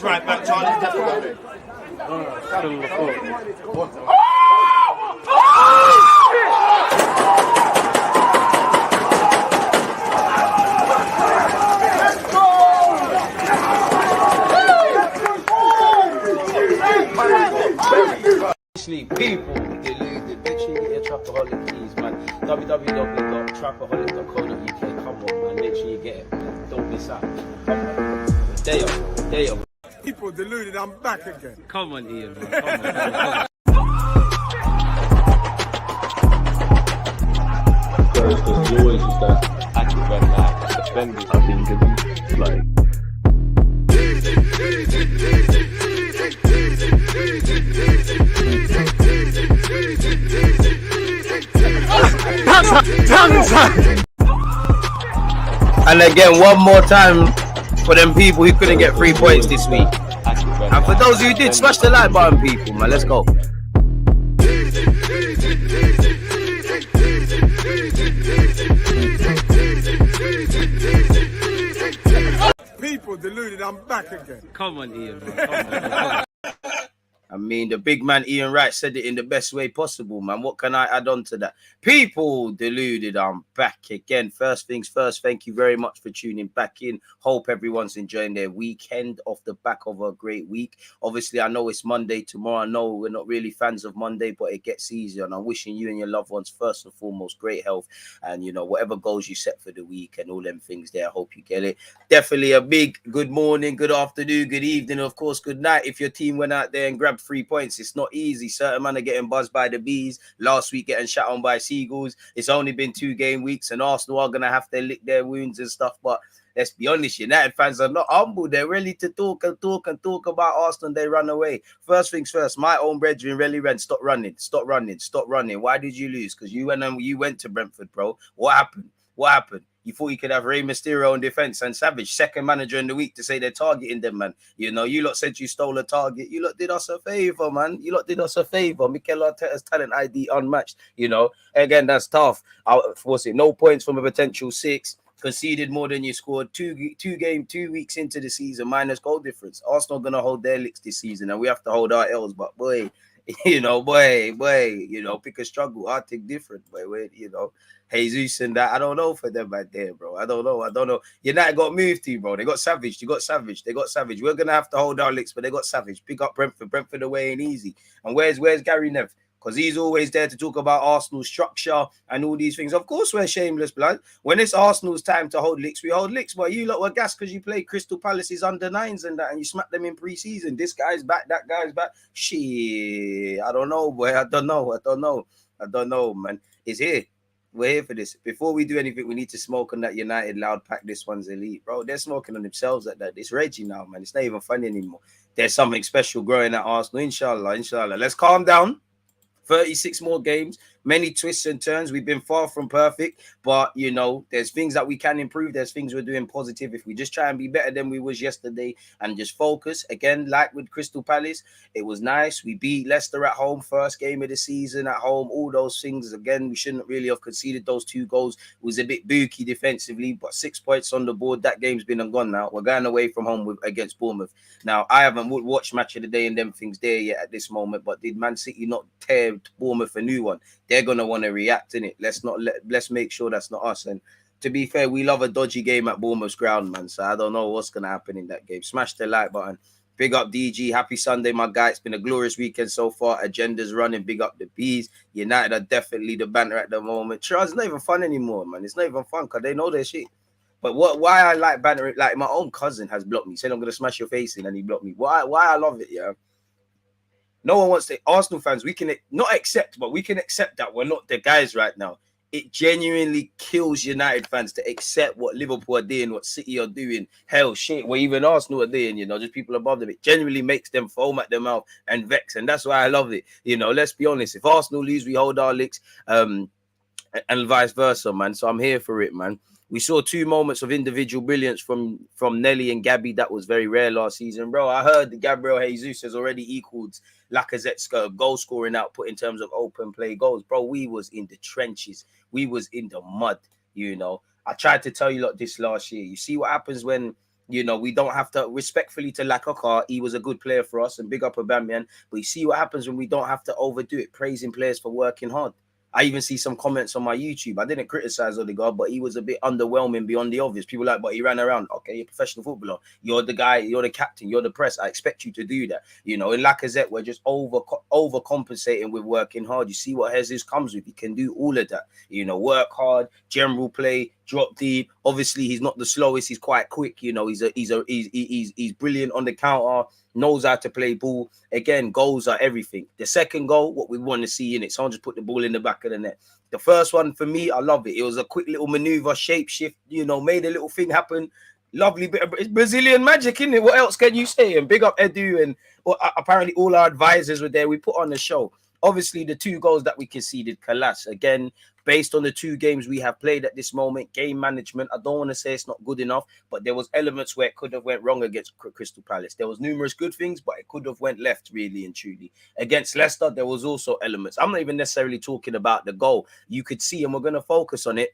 right back, Charlie. People, deluded. Make sure you get your Trapaholic keys, man. www.trapaholic.co.uk. Come on, man. Make sure you get it. Don't miss out. Come on. There you go. People, deluded. I'm back again. Come on, Ian, man. Come on. Because you always use that active red light suspended. I think it's like. And again, one more time for them people who couldn't get 3 points this week. And for those who did, smash the like button, people, man. Let's go. People, deluded. I'm back again. Come on, Ian, man. Come on. I mean, the big man Ian Wright said it in the best way possible, man. What can I add on to that? People, deluded, I'm back again. First things first, thank you very much for tuning back in. Hope everyone's enjoying their weekend off the back of a great week. Obviously, I know it's Monday tomorrow. I know we're not really fans of Monday, but it gets easier. And I'm wishing you and your loved ones, first and foremost, great health. And, you know, whatever goals you set for the week and all them things there, I hope you get it. Definitely a big good morning, good afternoon, good evening, of course, good night. If your team went out there and grabbed 3 points, it's not easy. Certain men are getting buzzed by the bees. Last week getting shot on by seagulls. It's only been 2 game weeks and Arsenal are going to have to lick their wounds and stuff. But let's be honest, United fans are not humble. They're ready to talk about Arsenal and they run away. First things first, my own brethren really ran. Stop running. Why did you lose? Because you went to Brentford, bro. What happened? You thought you could have Rey Mysterio on defense and Savage, second manager in the week, to say they're targeting them, man. You know, you lot said you stole a target. You lot did us a favor, man. You lot did us a favor. Mikel Arteta's talent ID unmatched. You know, again, that's tough. What's it? No points from a potential 6. Conceded more than you scored. 2 weeks into the season, minus goal difference. Arsenal gonna hold their licks this season, and we have to hold our L's. But boy, you know, pick a struggle. I think different, boy. You know. Jesus and that, I don't know for them right there, bro. I don't know. United got moved to, bro. They got Savage. We're going to have to hold our licks, but they got Savage. Pick up Brentford. Brentford away ain't easy. And where's Gary Nev? Because he's always there to talk about Arsenal structure and all these things. Of course, we're shameless, blood. When it's Arsenal's time to hold licks, we hold licks. But you lot were gassed because you played Crystal Palace's under 9s and that, and you smacked them in pre-season. This guy's back, that guy's back. Shit, I don't know, boy. I don't know, man. It's here. We're here for this. Before we do anything, we need to smoke on that United loud pack. This one's elite, bro. They're smoking on themselves at that. It's Reggie now, man. It's not even funny anymore. There's something special growing at Arsenal. Inshallah. Let's calm down. 36 more games, many twists and turns. We've been far from perfect, but, you know, there's things that we can improve. There's things we're doing positive. If we just try and be better than we was yesterday and just focus, again, like with Crystal Palace, it was nice. We beat Leicester at home, first game of the season at home, all those things. Again, we shouldn't really have conceded those 2 goals. It was a bit booky defensively, but 6 points on the board. That game's been and gone now. We're going away from home against Bournemouth. Now, I haven't watched Match of the Day and them things there yet at this moment, but did Man City not tear Bournemouth a new one? They're gonna want to react in it. Let's make sure that's not us. And to be fair, we love a dodgy game at Bournemouth's ground, man. So I don't know what's gonna happen in that game. Smash the like button. Big up DG. Happy Sunday, my guy. It's been a glorious weekend so far. Agenda's running. Big up the bees. United are definitely the banter at the moment. Sure, it's not even fun anymore, man. It's not even fun because they know their shit. But why I like banter, like my own cousin has blocked me. Said I'm gonna smash your face in, and he blocked me. Why I love it, yeah. No one wants to. Arsenal fans, we can not accept, but we can accept that we're not the guys right now. It genuinely kills United fans to accept what Liverpool are doing, what City are doing. Hell, shit, what even Arsenal are doing, you know, just people above them. It genuinely makes them foam at their mouth and vex. And that's why I love it. You know, let's be honest. If Arsenal lose, we hold our licks, and vice versa, man. So I'm here for it, man. We saw 2 moments of individual brilliance from Nelly and Gabby. That was very rare last season, bro. I heard that Gabriel Jesus has already equaled Lacazette's goal scoring output in terms of open play goals, bro. We was in the trenches. We was in the mud, you know. I tried to tell you like this last year. You see what happens when You know, we don't have to, respectfully to Lakaka, he was a good player for us, and big up Aubameyang. But you see what happens when we don't have to overdo it, praising players for working hard. I even see some comments on my YouTube. I didn't criticize Odegaard, but he was a bit underwhelming beyond the obvious. People like, but he ran around. Okay, you're a professional footballer. You're the guy, you're the captain, you're the press. I expect you to do that. You know, in Lacazette, we're just overcompensating with working hard. You see what Jesus comes with. He can do all of that. You know, work hard, general play, drop deep. Obviously, he's not the slowest. He's quite quick. You know, he's brilliant on the counter. Knows how to play ball. Again, goals are everything. The second goal, what we want to see in it. Someone just put the ball in the back of the net. The first one, for me, I love it. It was a quick little maneuver, shape shift, you know, made a little thing happen. Lovely bit of it's Brazilian magic, isn't it? What else can you say? And big up Edu, and apparently all our advisors were there. We put on the show. Obviously, the 2 goals that we conceded, collapse. Again, based on the 2 games we have played at this moment, game management, I don't want to say it's not good enough, but there was elements where it could have went wrong against Crystal Palace. There was numerous good things, but it could have went left, really and truly. Against Leicester, there was also elements. I'm not even necessarily talking about the goal. You could see, and we're going to focus on it.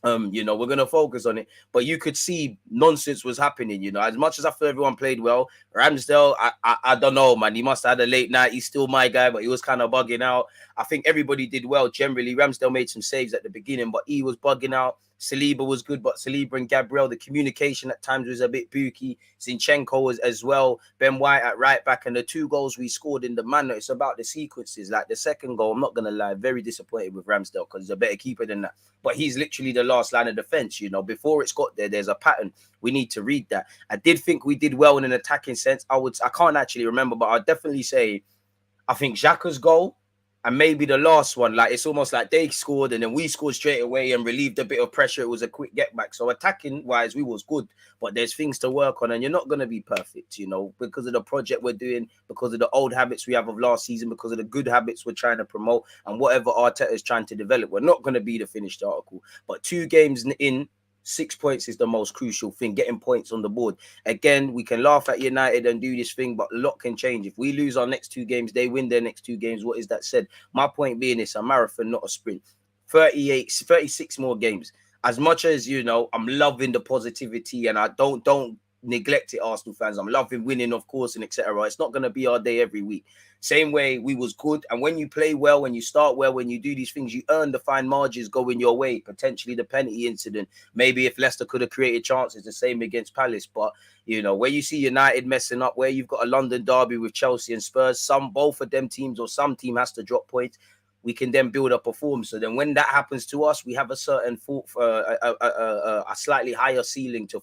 You know, we're going to focus on it, but you could see nonsense was happening. You know, as much as I feel everyone played well, Ramsdale, I don't know, man. He must have had a late night. He's still my guy, but he was kind of bugging out. I think everybody did well generally. Ramsdale made some saves at the beginning, but he was bugging out. Saliba was good, but Saliba and Gabriel, the communication at times was a bit pooky. Zinchenko was as well. Ben White at right back, and the 2 goals we scored in the manner, it's about the sequences. Like the second goal, I'm not going to lie, very disappointed with Ramsdale because he's a better keeper than that. But he's literally the last line of defense, you know. Before it's got there, there's a pattern. We need to read that. I did think we did well in an attacking sense. I can't actually remember, but I'd definitely say I think Xhaka's goal and maybe the last one, like it's almost like they scored and then we scored straight away and relieved a bit of pressure. It was a quick get back. So attacking wise, we was good, but there's things to work on, and you're not going to be perfect, you know, because of the project we're doing, because of the old habits we have of last season, because of the good habits we're trying to promote, and whatever Arteta is trying to develop. We're not going to be the finished article, but 2 games in, 6 points is the most crucial thing, getting points on the board. Again, we can laugh at United and do this thing, but a lot can change. If we lose our next 2 games, they win their next 2 games. What is that said? My point being, it's a marathon, not a sprint. 36 more games. As much as, you know, I'm loving the positivity, and I don't neglect it, Arsenal fans. I'm loving winning, of course, and etc. It's not going to be our day every week. Same way we was good. And when you play well, when you start well, when you do these things, you earn the fine margins going your way. Potentially the penalty incident. Maybe if Leicester could have created chances, the same against Palace. But, you know, where you see United messing up, where you've got a London derby with Chelsea and Spurs, both of them teams or some team has to drop points. We can then build up a form. So then when that happens to us, we have a certain a slightly higher ceiling to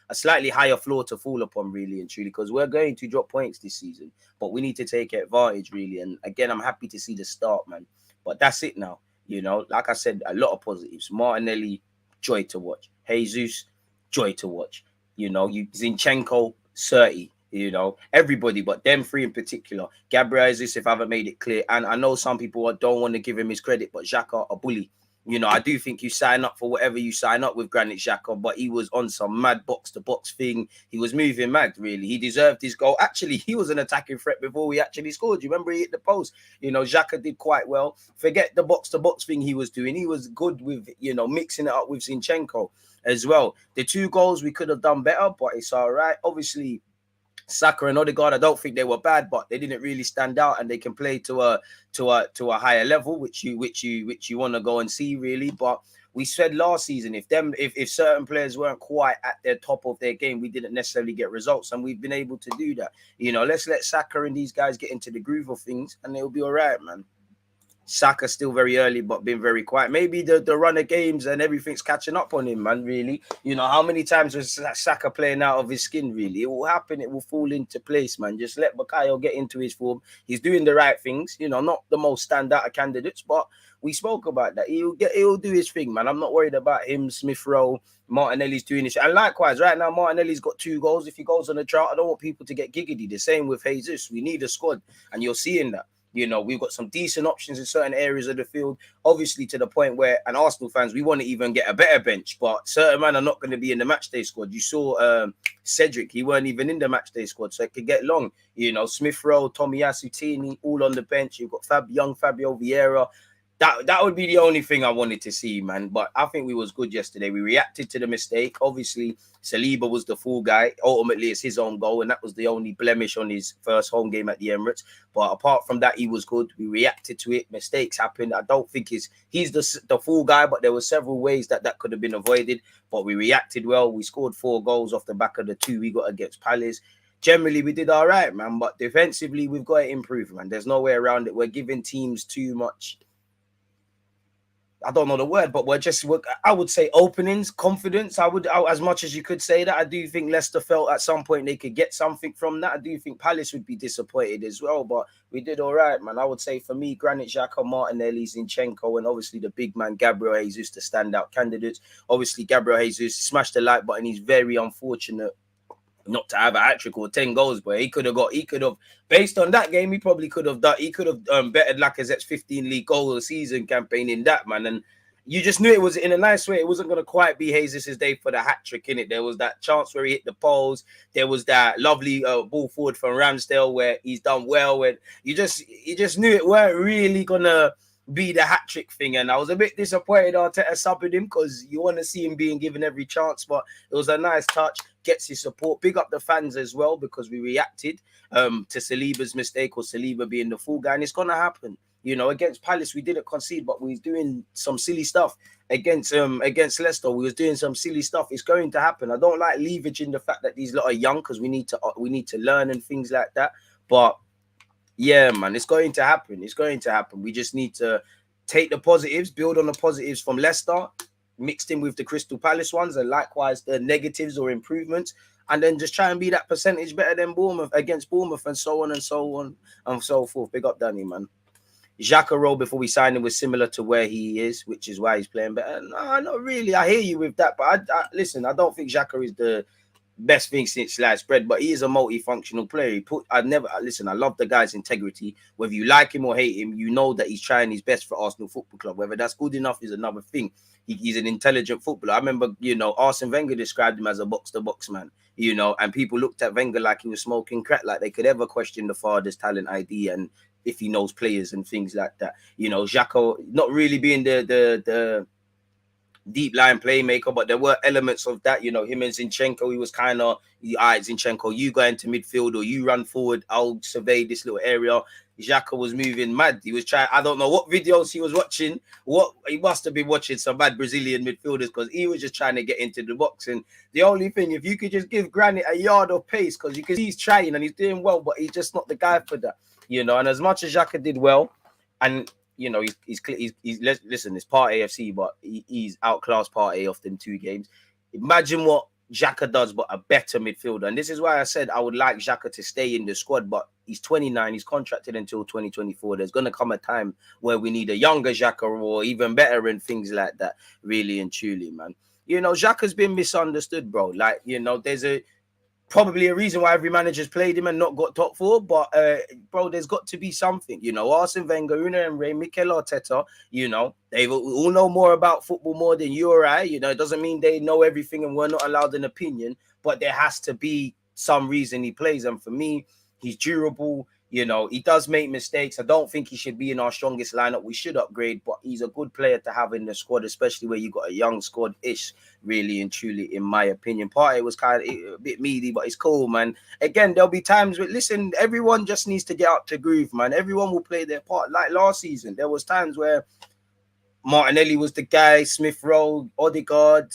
a slightly higher floor to fall upon, really and truly, because we're going to drop points this season, but we need to take advantage, really. And again, I'm happy to see the start, man. But that's it now. You know, like I said, a lot of positives. Martinelli, joy to watch. Jesus, joy to watch. You know, Zinchenko, 30. You know, everybody, but them 3 in particular. Gabriel Jesus, if I haven't made it clear. And I know some people don't want to give him his credit, but Xhaka, a bully. You know, I do think you sign up for whatever you sign up with Granit Xhaka, but he was on some mad box-to-box thing. He was moving mad, really. He deserved his goal. Actually, he was an attacking threat before we actually scored. You remember he hit the post? You know, Xhaka did quite well. Forget the box-to-box thing he was doing. He was good with, you know, mixing it up with Zinchenko as well. The 2 goals we could have done better, but it's all right. Obviously, Saka and Odegaard, I don't think they were bad, but they didn't really stand out, and they can play to a higher level, which you want to go and see, really. But we said last season, if certain players weren't quite at their top of their game, we didn't necessarily get results, and we've been able to do that. You know, let's let Saka and these guys get into the groove of things, and they'll be all right, man. Saka still very early, but been very quiet. Maybe the run of games and everything's catching up on him, man, really. You know, how many times was Saka playing out of his skin, really? It will happen. It will fall into place, man. Just let Bukayo get into his form. He's doing the right things. You know, not the most standout of candidates, but we spoke about that. He'll do his thing, man. I'm not worried about him, Smith Rowe. Martinelli's doing this. And likewise, right now, Martinelli's got 2 goals. If he goes on the chart, I don't want people to get giggity. The same with Jesus. We need a squad, and you're seeing that. You know, we've got some decent options in certain areas of the field, obviously to the point where, and Arsenal fans, we want to even get a better bench, but certain men are not going to be in the matchday squad. You saw Cedric, he weren't even in the matchday squad, so it could get long. You know, Smith Rowe, Tomiyasu, Tini, all on the bench. You've got young Fabio Vieira. That would be the only thing I wanted to see, man. But I think we was good yesterday. We reacted to the mistake. Obviously, Saliba was the fool guy. Ultimately, it's his own goal, and that was the only blemish on his first home game at the Emirates. But apart from that, he was good. We reacted to it. Mistakes happened. I don't think he's the fool guy, but there were several ways that could have been avoided. But we reacted well. We scored 4 goals off the back of the 2 we got against Palace. Generally, we did all right, man. But defensively, we've got to improve, man. There's no way around it. We're giving teams too much. I don't know the word, but I would say openings, confidence. As much as you could say that, I do think Leicester felt at some point they could get something from that. I do think Palace would be disappointed as well, but we did all right, man. I would say for me, Granit Xhaka, Martinelli, Zinchenko, and obviously the big man, Gabriel Jesus, the standout candidates. Obviously, Gabriel Jesus smashed the like button. He's very unfortunate not to have a hat-trick or 10 goals, but he could have, based on that game, he probably could have bettered Lacazette's 15 league goal of the season campaign in that, man. And you just knew it was in a nice way. It wasn't going to quite be Jesus' day for the hat-trick, innit? There was that chance where he hit the poles. There was that lovely ball forward from Ramsdale where he's done well. When you just knew it weren't really going to be the hat-trick thing. And I was a bit disappointed Arteta subbing him because you want to see him being given every chance, but it was a nice touch. Gets his support. Big up the fans as well because we reacted to Saliba's mistake or Saliba being the fool guy, and it's going to happen. You know, against Palace, we didn't concede, but we was doing some silly stuff. Against Leicester, we was doing some silly stuff. It's going to happen. I don't like leveraging the fact that these lot are young because we need to learn and things like that. But yeah, man, it's going to happen. It's going to happen. We just need to take the positives, build on the positives from Leicester, mixed in with the Crystal Palace ones, and likewise the negatives or improvements, and then just try and be that percentage better than Bournemouth against Bournemouth, and so on and so on and so forth. Big up Danny, man. Xhaka role before we signed him was similar to where he is, which is why he's playing better. No, not really. I hear you with that, but listen, I don't think Xhaka is the best thing since sliced bread, but he is a multifunctional player. I love the guy's integrity. Whether you like him or hate him, you know that he's trying his best for Arsenal Football Club. Whether that's good enough is another thing. He's an intelligent footballer. I remember, Arsene Wenger described him as a box-to-box man, and people looked at Wenger like he was smoking crack, like they could ever question the father's talent ID and if he knows players and things like that. Xhaka not really being the deep line playmaker, but there were elements of that. Him and Zinchenko, he was kind of, all right, Zinchenko, you go into midfield or you run forward, I'll survey this little area. Xhaka was moving mad. He was trying, I don't know what videos he was watching. He must have been watching some bad Brazilian midfielders because he was just trying to get into the box. And the only thing, if you could just give Granit a yard of pace, because you can see he's trying and he's doing well, but he's just not the guy for that. And as much as Xhaka did well, and he's listen, it's part AFC, but he's outclassed part A often 2 games. Imagine what Xhaka does, but a better midfielder. And this is why I said I would like Xhaka to stay in the squad, but he's 29, he's contracted until 2024. There's going to come a time where we need a younger Xhaka or even better and things like that, really and truly, man. Xhaka's been misunderstood, bro. Like, there's probably a reason why every manager's played him and not got top 4, but bro, there's got to be something. Arsene Wenger, Unai Emery, Mikel Arteta, they all know more about football more than you or I. It doesn't mean they know everything and we're not allowed an opinion, but there has to be some reason he plays. And for me, he's durable. He does make mistakes. I don't think he should be in our strongest lineup. We should upgrade, but he's a good player to have in the squad, especially where you got a young squad-ish, really and truly, in my opinion. Partey was kind of a bit meaty, but it's cool, man. Again, there'll be times where, listen, everyone just needs to get up to groove, man. Everyone will play their part. Like last season, there was times where Martinelli was the guy, Smith Rowe, Odegaard,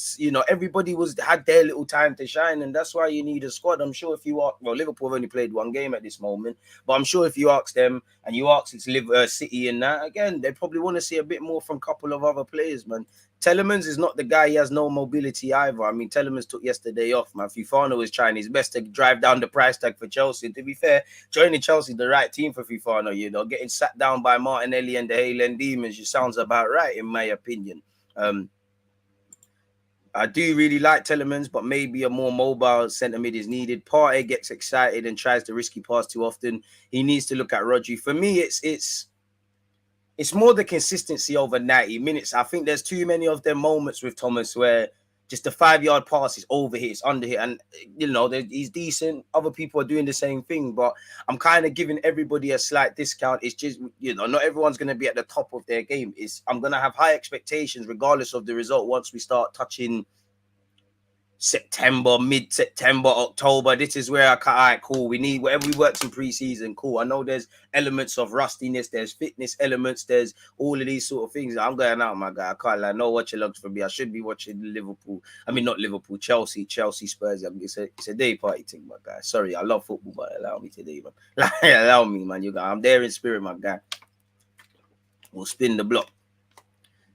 everybody had their little time to shine, and that's why you need a squad. I'm sure if you ask, Liverpool have only played 1 game at this moment, but I'm sure if you ask them and you ask City and that, again, they probably want to see a bit more from a couple of other players, man. Telemans is not the guy. He has no mobility either. I mean, Telemans took yesterday off, man. Fofana was trying his best to drive down the price tag for Chelsea. To be fair, joining Chelsea, the right team for Fofana, getting sat down by Martinelli and the Highland Demons just sounds about right, in my opinion. I do really like Telemans, but maybe a more mobile centre mid is needed. Partey gets excited and tries the risky pass too often. He needs to look at Rodri. For me, it's more the consistency over 90 minutes. I think there's too many of them moments with Thomas where just the 5-yard passes, over hits, under hit, and you know he's decent. Other people are doing the same thing, but I'm kind of giving everybody a slight discount. It's just, you know, not everyone's going to be at the top of their game. I'm going to have high expectations regardless of the result once we start touching September, mid-September, October. This is where all right, cool. We need whatever we worked in preseason. Cool. I know there's elements of rustiness, there's fitness elements, there's all of these sort of things. I'm going out, my guy. I can't lie. No watch logs for me. I should be watching Liverpool. I mean, not Liverpool, Chelsea Spurs. It's a day party thing, my guy. Sorry, I love football, but allow me today, man. Allow me, man. I'm there in spirit, my guy. We'll spin the block.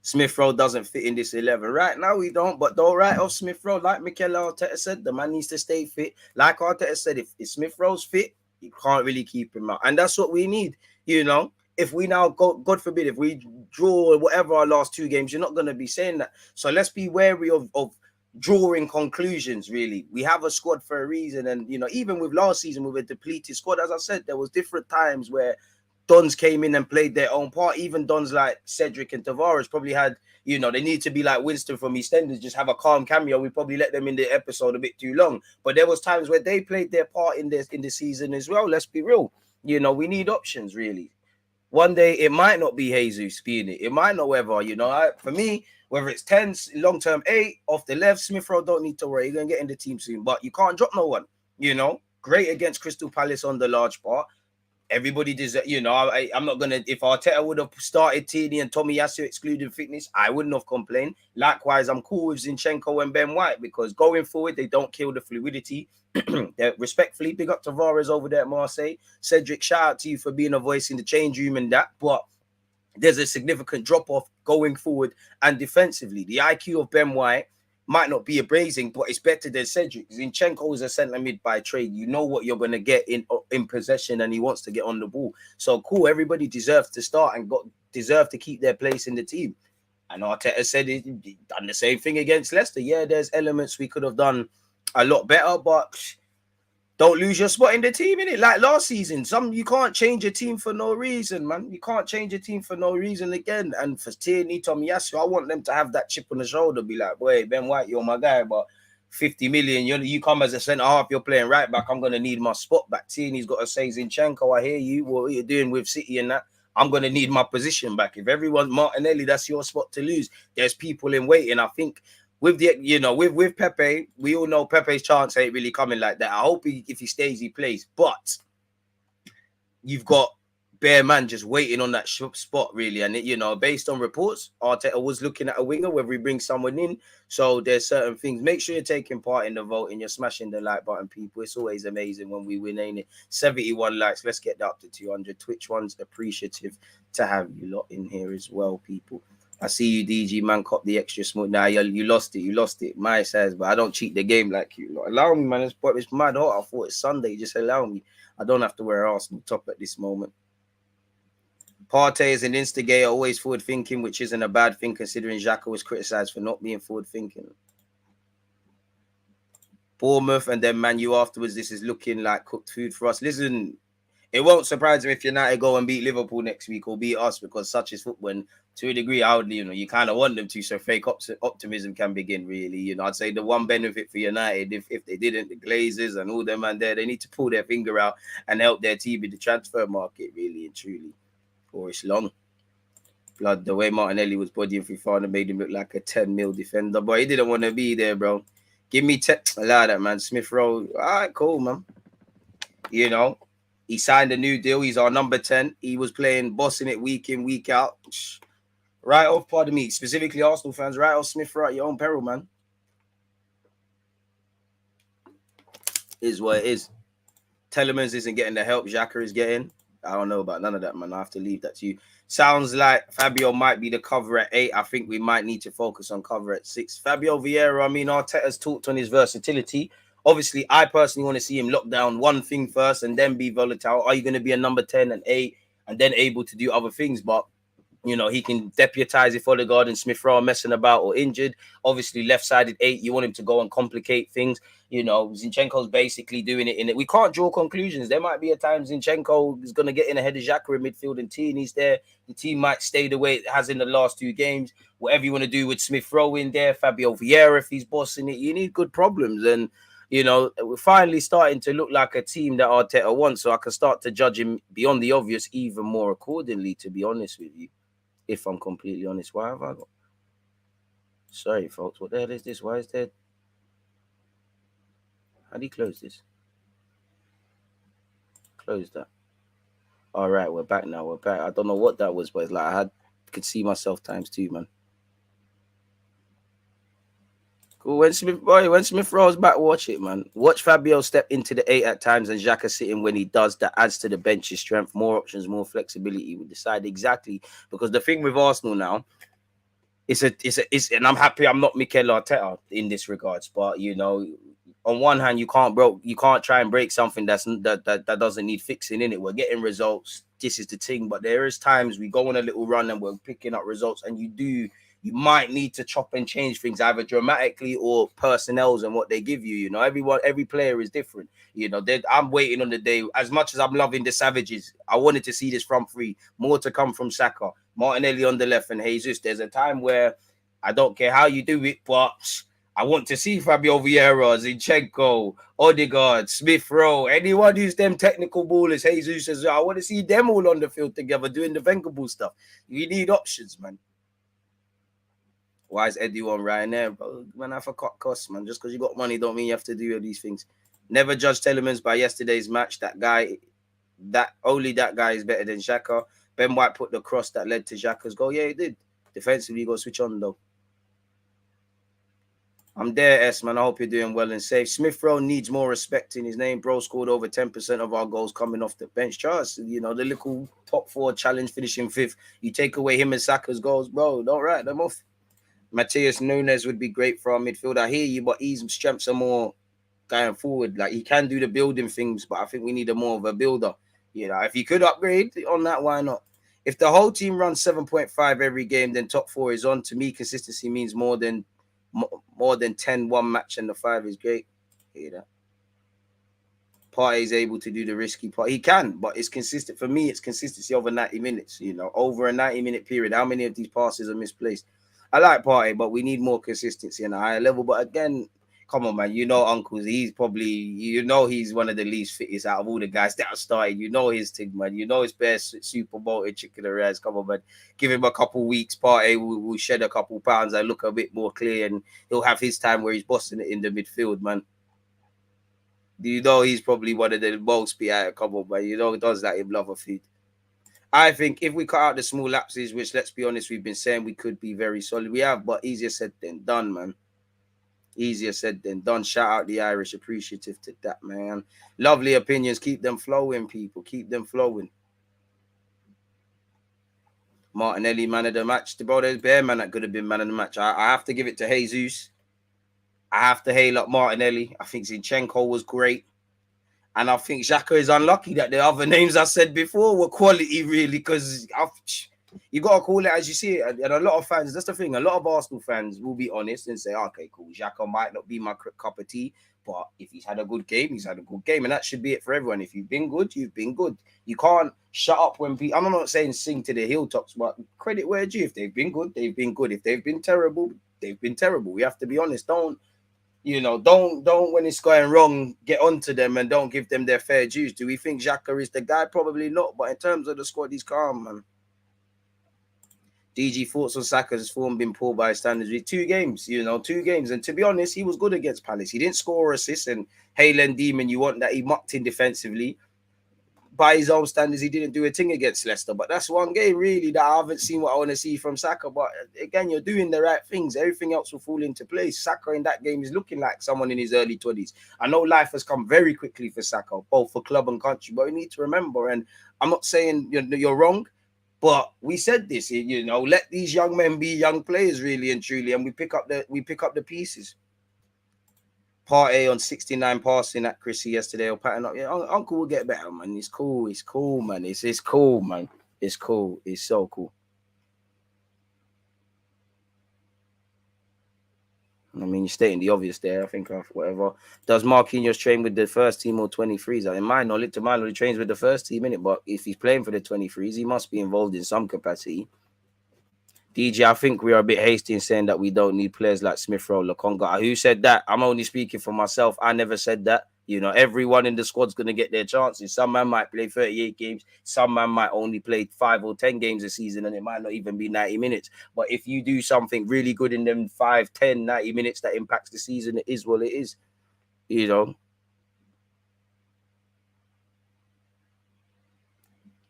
Smith Rowe doesn't fit in this 11. Right now, we don't, but don't write off Smith Rowe. Like Mikel Arteta said, the man needs to stay fit. Like Arteta said, if Smith Rowe's fit, you can't really keep him out. And that's what we need, you know. If we now go, God forbid, if we draw whatever our last 2 games, you're not going to be saying that. So let's be wary of drawing conclusions, really. We have a squad for a reason. And, you know, even with last season, with a depleted squad, as I said, there was different times where Dons came in and played their own part. Even Dons like Cedric and Tavares probably had, you know, they need to be like Winston from EastEnders, just have a calm cameo. We probably let them in the episode a bit too long. But there was times where they played their part in the season as well. Let's be real. You know, we need options, really. One day, it might not be Jesus being it. It might not ever, you know. For me, whether it's 10, long-term 8, off the left, Smith Rowe don't need to worry. You're going to get in the team soon. But you can't drop no one, you know. Great against Crystal Palace on the large part. Everybody deserves, you know, I'm not going to, if Arteta would have started Tierney and Tomiyasu excluding fitness, I wouldn't have complained. Likewise, I'm cool with Zinchenko and Ben White because going forward, they don't kill the fluidity. Respectfully, big up Tavares over there at Marseille. Cedric, shout out to you for being a voice in the change room and that, but there's a significant drop-off going forward and defensively. The IQ of Ben White might not be amazing, but it's better than Cedric. Zinchenko is a centre mid by trade. You know what you're going to get in possession, and he wants to get on the ball. So cool, everybody deserves to start and deserve to keep their place in the team. And Arteta said he done the same thing against Leicester. Yeah, there's elements we could have done a lot better, but don't lose your spot in the team, innit? Like last season, you can't change a team for no reason, man. You can't change a team for no reason again. And for Tierney, Tomiyasu, I want them to have that chip on the shoulder, be like, boy, Ben White, you're my guy, but 50 million, you come as a centre-half, you're playing right back, I'm going to need my spot back. Tierney's got to say, Zinchenko, I hear you, what you're doing with City and that. I'm going to need my position back. If everyone's Martinelli, that's your spot to lose. There's people in waiting. I think with the, you know, with Pepe, we all know Pepe's chance ain't really coming like that. I hope if he stays, he plays. But you've got bare man just waiting on that spot, really. And, you know, based on reports, Arteta was looking at a winger, whether he brings someone in. So there's certain things. Make sure you're taking part in the vote and you're smashing the like button, people. It's always amazing when we win, ain't it? 71 likes. Let's get that up to 200. Twitch one's appreciative to have you lot in here as well, people. I see you, DG, man, cop the extra smooth. Nah, you lost it. My says, but I don't cheat the game like you. Allow me, man. It's mad hot. I thought it's Sunday. Just allow me. I don't have to wear Arsenal top at this moment. Partey is an instigator, always forward thinking, which isn't a bad thing considering Xhaka was criticised for not being forward thinking. Bournemouth and then Man U afterwards. This is looking like cooked food for us. Listen, it won't surprise me if United go and beat Liverpool next week or beat us because such is football. And to a degree, I would, you know, you kind of want them to, so fake optimism can begin, really. You know, I'd say the one benefit for United, if they didn't, the Glazers and all them man there, they need to pull their finger out and help their team in the transfer market, really and truly. Or it's long. Blood, the way Martinelli was bodying Fofana made him look like a 10 mil defender, but he didn't want to be there, bro. Give me 10. Allow that, man. Smith Rowe. All right, cool, man. You know, he signed a new deal. He's our number 10. He was playing, bossing it week in, week out. Right off, pardon me, specifically Arsenal fans, right off Smith Rowe at your own peril, man. Is what it is. Telemans isn't getting the help Xhaka is getting. I don't know about none of that, man. I have to leave that to you. Sounds like Fabio might be the cover at 8. I think we might need to focus on cover at 6. Fabio Vieira, I mean, Arteta's talked on his versatility. Obviously, I personally want to see him lock down one thing first and then be volatile. Are you going to be a number 10 and 8 and then able to do other things? But You know, he can deputize if Odegaard and Smith Rowe are messing about or injured. Obviously, left-sided 8, you want him to go and complicate things. You know, Zinchenko's basically doing it in it. We can't draw conclusions. There might be a time Zinchenko is going to get in ahead of Xhaka in midfield and Tierney's there. The team might stay the way it has in the last 2 games. Whatever you want to do with Smith Rowe in there, Fabio Vieira if he's bossing it, you need good problems. And, you know, we're finally starting to look like a team that Arteta wants, so I can start to judge him beyond the obvious even more accordingly, to be honest with you. If I'm completely honest, why have I got? Sorry, folks. What the hell is this? Why is there? How do you close this? Close that. All right, we're back now. We're back. I don't know what that was, but it's like I could see myself times 2, man. Cool. When Smith Rowe's back, watch it, man. Watch Fabio step into the 8 at times and Xhaka sitting when he does. That adds to the bench's strength. More options, more flexibility. We decide exactly, because the thing with Arsenal now, and I'm happy I'm not Mikel Arteta in this regards, but you know, on one hand, you can't try and break something that doesn't need fixing in it. We're getting results. This is the thing, but there is times we go on a little run and we're picking up results, and you might need to chop and change things either dramatically or personnels and what they give you. You know, every player is different. You know, I'm waiting on the day. As much as I'm loving the Savages, I wanted to see this front 3. More to come from Saka, Martinelli on the left, and Jesus. There's a time where I don't care how you do it, but I want to see Fabio Vieira, Zinchenko, Odegaard, Smith Rowe, anyone who's them technical ballers, Jesus as well. I want to see them all on the field together doing the Wenger stuff. You need options, man. Why is Edu on Ryanair, bro? Man, I forgot costs, man. Just because you got money don't mean you have to do all these things. Never judge Telemans by yesterday's match. Only that guy is better than Xhaka. Ben White put the cross that led to Xhaka's goal. Yeah, he did. Defensively, you got to switch on, though. I'm there, S, man. I hope you're doing well and safe. Smith Rowe needs more respect in his name. Bro scored over 10% of our goals coming off the bench. Charles, you know, the little top 4 challenge finishing 5th. You take away him and Saka's goals, bro. Don't write them off. Matheus Nunes would be great for our midfield. I hear you, but his strengths are more going forward. Like, he can do the building things, but I think we need more of a builder. You know, if you could upgrade on that, why not? If the whole team runs 7.5 every game, then top 4 is on. To me, consistency means more than 10 one match, and the 5 is great. Hear that? Partey is able to do the risky part. He can, but it's consistent. For me, it's consistency over 90 minutes. You know, over a 90-minute period, how many of these passes are misplaced? I like Partey, but we need more consistency on a higher level. But again, come on, man. You know, Uncles, he's probably, he's one of the least fittest out of all the guys that are starting. You know his thing, man. You know his best super bolted chicken and rice. Come on, man. Give him a couple weeks. Partey will shed a couple pounds and look a bit more clear, and he'll have his time where he's bossing it in the midfield, man. Do you know he's probably one of the most beat? Come on, man. You know he does that in love of food. I think if we cut out the small lapses, which, let's be honest, we've been saying we could be very solid. We have, but easier said than done, man. Easier said than done. Shout out the Irish. Appreciative to that, man. Lovely opinions. Keep them flowing, people. Keep them flowing. Martinelli, man of the match. Bro, there's bare man that could have been man of the match. I have to give it to Jesus. I have to hail up Martinelli. I think Zinchenko was great. And I think Xhaka is unlucky that the other names I said before were quality, really, because you got to call it as you see it. And a lot of fans, that's the thing, a lot of Arsenal fans will be honest and say, okay, cool, Xhaka might not be my cup of tea, but if he's had a good game, he's had a good game. And that should be it for everyone. If you've been good, you've been good. You can't shut up when people, I'm not saying sing to the hilltops, but credit where due. If they've been good, they've been good. If they've been terrible, they've been terrible. We have to be honest. Don't when it's going wrong, get onto them and don't give them their fair dues. Do we think Xhaka is the guy? Probably not. But in terms of the squad, he's calm, man. DG thoughts on Saka's form been poor by standards with 2 games, 2 games. And to be honest, he was good against Palace. He didn't score or assist. And Haaland Demon, you want that he mucked in defensively. By his own standards, he didn't do a thing against Leicester. But that's one game, really, that I haven't seen what I want to see from Saka. But again, you're doing the right things. Everything else will fall into place. Saka in that game is looking like someone in his early 20s. I know life has come very quickly for Saka, both for club and country. But we need to remember, and I'm not saying you're wrong, but we said this, let these young men be young players, really and truly, and we pick up the pieces. Partey on 69 passing at Chrissy yesterday, or pattern up. Yeah, Uncle will get better, man. It's cool, man. It's cool, man. It's cool. It's so cool. I mean, you're stating the obvious there. I think whatever. Does Marquinhos train with the first team or 23s? In my knowledge, to my knowledge, he trains with the first team, innit? But if he's playing for the 23s, he must be involved in some capacity. DJ, I think we are a bit hasty in saying that we don't need players like Smith Rowe, Lokonga. Who said that? I'm only speaking for myself. I never said that. You know, everyone in the squad's going to get their chances. Some man might play 38 games. Some man might only play 5 or 10 games a season, and it might not even be 90 minutes. But if you do something really good in them 5, 10, 90 minutes that impacts the season, it is what it is. You know.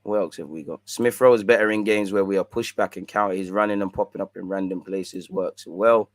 What else have we got? Smith Rowe is better in games where we are pushed back and counter. His running and popping up in random places works well.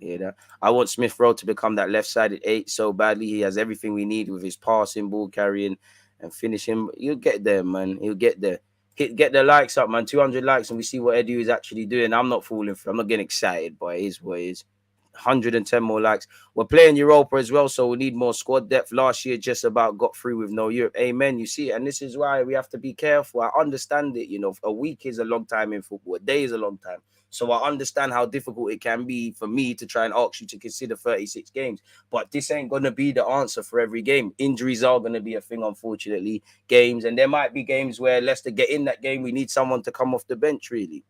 Yeah, I want Smith Rowe to become that left-sided 8 so badly. He has everything we need with his passing, ball carrying, and finishing. He'll get there, man. He'll get there. Get the likes up, man. 200 likes, and we see what Edu is actually doing. I'm not falling for. I'm not getting excited, but it is what it is. 110 more likes. We're playing Europa as well, so we need more squad depth. Last year just about got through with no Europe. Amen. You see, and this is why we have to be careful. I understand it. You know, a week is a long time in football. A day is a long time. So I understand how difficult it can be for me to try and ask you to consider 36 games. But this ain't going to be the answer for every game. Injuries are going to be a thing, unfortunately. Games, and there might be games where Leicester get in that game. We need someone to come off the bench, really.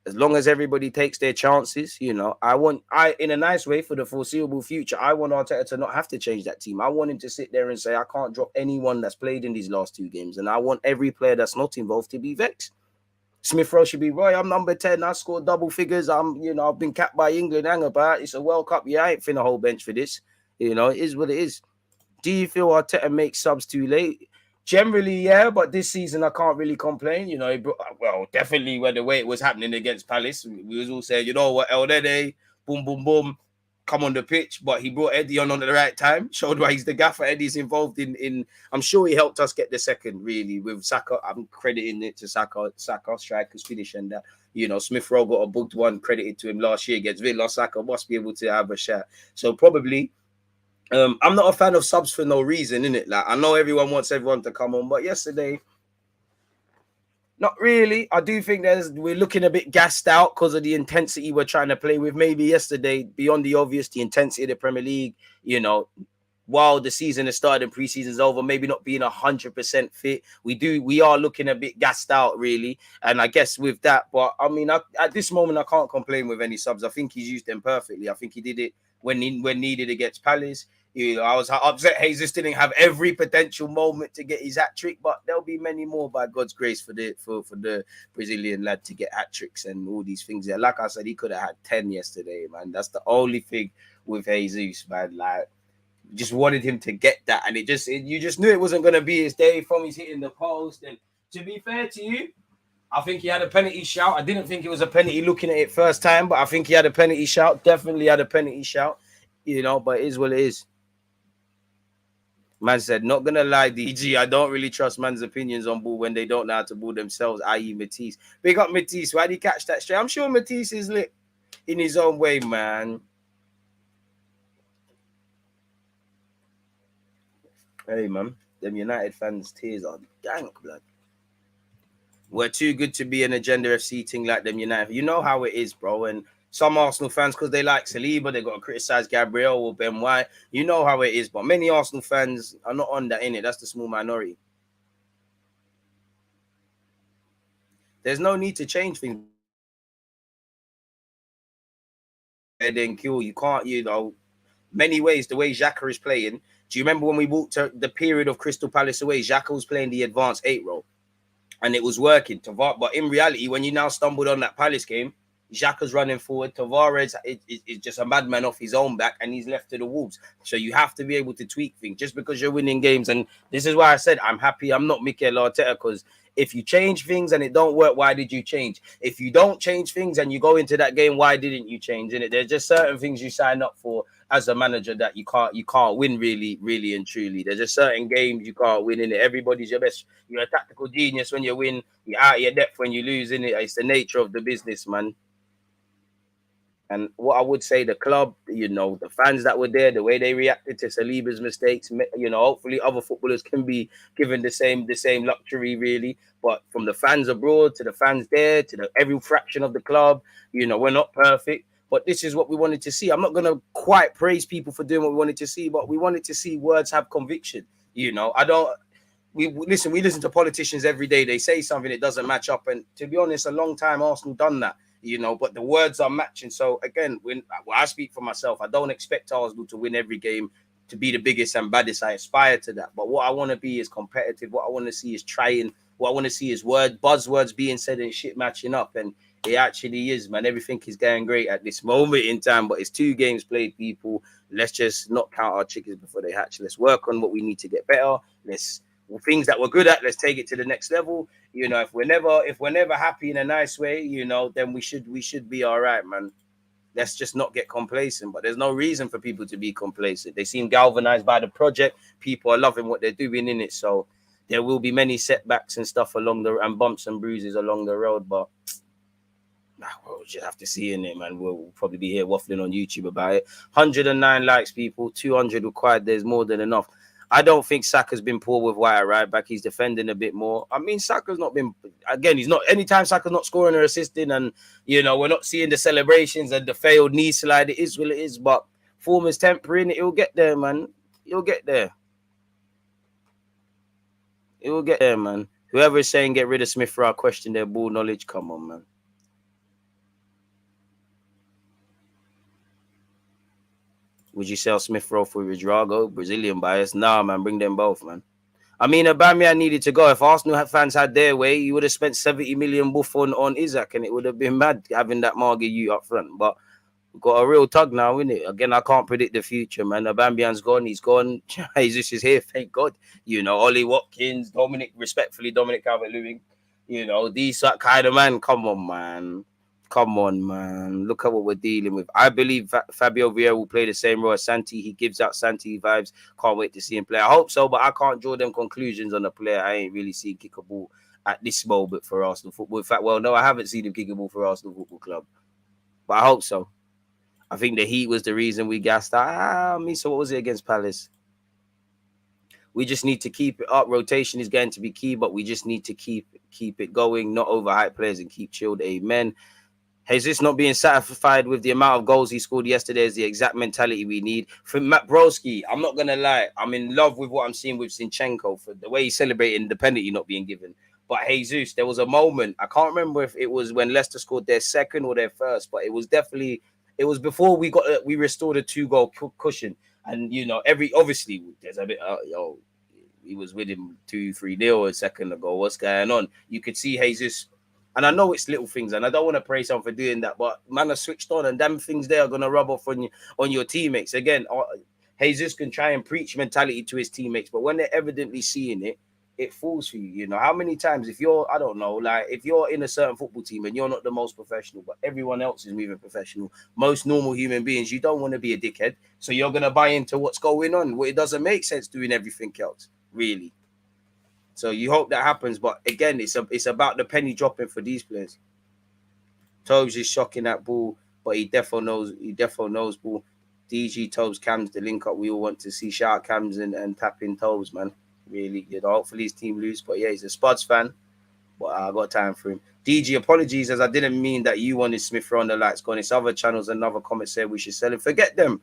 As long as everybody takes their chances, you know, in a nice way for the foreseeable future, I want Arteta to not have to change that team. I want him to sit there and say, I can't drop anyone that's played in these last 2 games. And I want every player that's not involved to be vexed. Smith Rowe should be, Roy, I'm number 10. I scored double figures. I've been capped by England. Hang about. It's a World Cup. Yeah, I ain't finna whole bench for this. You know, it is what it is. Do you feel Arteta makes subs too late? Generally, yeah, but this season I can't really complain. You know, definitely when the way it was happening against Palace, we was all saying, you know what, Eldede, boom, boom, boom, come on the pitch. But he brought Eddie on at the right time, showed why he's the gaffer. Eddie's involved in. I'm sure he helped us get the second, really, with Saka. I'm crediting it to Saka strikers finish and that. You know, Smith Rowe got a booked one credited to him last year against Villa. Saka must be able to have a shot. So probably. I'm not a fan of subs for no reason, innit? Like, I know everyone wants everyone to come on, but yesterday, not really. I do think we're looking a bit gassed out because of the intensity we're trying to play with. Maybe yesterday, beyond the obvious, the intensity of the Premier League, you know, while the season has started and pre-season's over, maybe not being 100% fit. We are looking a bit gassed out, really. And I guess with that, but I mean, at this moment, I can't complain with any subs. I think he's used them perfectly. I think he did it when needed against Palace. You know, I was upset Jesus didn't have every potential moment to get his hat trick, but there'll be many more by God's grace for the Brazilian lad to get hat tricks and all these things there. Like I said, he could have had 10 yesterday, man. That's the only thing with Jesus, man. Like, just wanted him to get that, and you just knew it wasn't going to be his day from his hitting the post. And to be fair to you, I think he had a penalty shout. I didn't think it was a penalty looking at it first time, but I think he had a penalty shout. Definitely had a penalty shout, you know, but it is what it is. Man said, not going to lie, DG, I don't really trust man's opinions on ball when they don't know how to ball themselves, i.e. Matisse. Big up Matisse. Why did he catch that straight? I'm sure Matisse is lit in his own way, man. Hey, man, them United fans' tears are dank, blood. We're too good to be an Agenda FC thing like them United. You know how it is, bro. And some Arsenal fans, because they like Saliba, they got to criticize Gabriel or Ben White. You know how it is, but many Arsenal fans are not on that, innit? That's the small minority. There's no need to change things. And then kill. You can't, you know, many ways, the way Xhaka is playing. Do you remember when we walked to the period of Crystal Palace away? Xhaka was playing the advanced 8 role, and it was working. But in reality, when you now stumbled on that Palace game, Xhaka's running forward. Tavares is just a madman off his own back, and he's left to the Wolves. So you have to be able to tweak things just because you're winning games. And this is why I said I'm happy I'm not Mikel Arteta, because if you change things and it don't work, why did you change? If you don't change things and you go into that game, why didn't you change? And there's just certain things you sign up for as a manager that you can't win really and truly. There's just certain games you can't win in it. Everybody's your best. You're a tactical genius when you win. You're out of your depth when you lose in it. It's the nature of the business, man. And what I would say, the club, you know, the fans that were there, the way they reacted to Saliba's mistakes, you know, hopefully other footballers can be given the same luxury, really. But from the fans abroad to the fans there to every fraction of the club, you know, we're not perfect. But this is what we wanted to see. I'm not going to quite praise people for doing what we wanted to see, but we wanted to see words have conviction. You know, we listen to politicians every day. They say something, it doesn't match up. And to be honest, a long time Arsenal done that, you know, but the words are matching. So again, when I speak for myself, I don't expect Arsenal to win every game, to be the biggest and baddest. I aspire to that. But what I want to be is competitive. What I want to see is trying. What I want to see is buzzwords being said and shit matching up. And it actually is, man. Everything is going great at this moment in time. But it's 2 games played, people. Let's just not count our chickens before they hatch. Let's work on what we need to get better. Things that we're good at, let's take it to the next level. You know, if we're never happy in a nice way, you know, then we should be all right, man. Let's just not get complacent. But there's no reason for people to be complacent. They seem galvanized by the project. People are loving what they're doing in it. So there will be many setbacks and stuff and bumps and bruises along the road. But we'll just have to see in it, man. We'll probably be here waffling on YouTube about it. 109 likes, people. 200 required. There's more than enough. I don't think Saka's been poor with White right back. He's defending a bit more. I mean, Saka's not been, again, he's not, anytime Saka's not scoring or assisting, and, you know, we're not seeing the celebrations and the failed knee slide. It is what it is, but form is temporary and it'll get there, man. It'll get there. It will get there, man. Whoever is saying get rid of Smith Rowe, question their ball knowledge. Come on, man. Would you sell Smith Rowe for Rodrigo? Brazilian bias? Nah, man. Bring them both, man. I mean, Aubameyang needed to go. If Arsenal fans had their way, you would have spent 70 million buff on Isaac, and it would have been mad having that Margie you up front. But we've got a real tug now, innit? Again, I can't predict the future, man. Aubameyang's gone. He's gone. Jesus is here. Thank God. You know, Ollie Watkins, Dominic Calvert-Lewin. You know, these kind of man. Come on, man. Come on, man. Look at what we're dealing with. I believe Fabio Vieira will play the same role as Santi. He gives out Santi vibes. Can't wait to see him play. I hope so, but I can't draw them conclusions on a player. I ain't really seen kick a ball at this moment for Arsenal football. In fact, well, no, I haven't seen him kick a ball for Arsenal Football Club. But I hope so. I think the heat was the reason we gassed out. So what was it against Palace? We just need to keep it up. Rotation is going to be key, but we just need to keep it going, not overhype players and keep chilled. Amen. Jesus not being satisfied with the amount of goals he scored yesterday is the exact mentality we need. From Matt Broski, I'm not going to lie. I'm in love with what I'm seeing with Zinchenko for the way he celebrated the penalty not being given. But Jesus, there was a moment. I can't remember if it was when Leicester scored their second or their first, but it was before we restored a 2-goal cushion. And, you know, obviously there's a bit, he was with him 2-3-0 a second ago. What's going on? You could see Jesus. And I know it's little things, and I don't want to praise someone for doing that, but man, I switched on, and damn things there are going to rub off on your teammates. Again, Jesus can try and preach mentality to his teammates, but when they're evidently seeing it, it falls for you. You know, how many times if you're in a certain football team and you're not the most professional, but everyone else is moving professional, most normal human beings, you don't want to be a dickhead. So you're going to buy into what's going on. Well, it doesn't make sense doing everything else, really. So you hope that happens, but again, it's about the penny dropping for these players. Tobes is shocking that ball, but he defo knows ball. DG, Tobes, Cams, the link up we all want to see. Shout out Cams and tap in Tobes, man. Really, you know, hopefully his team lose. But yeah, he's a Spuds fan, but I got time for him. DG, apologies, as I didn't mean that you wanted Smith Rowe on the lights gone. It's other channels, another comment said we should sell him. Forget them,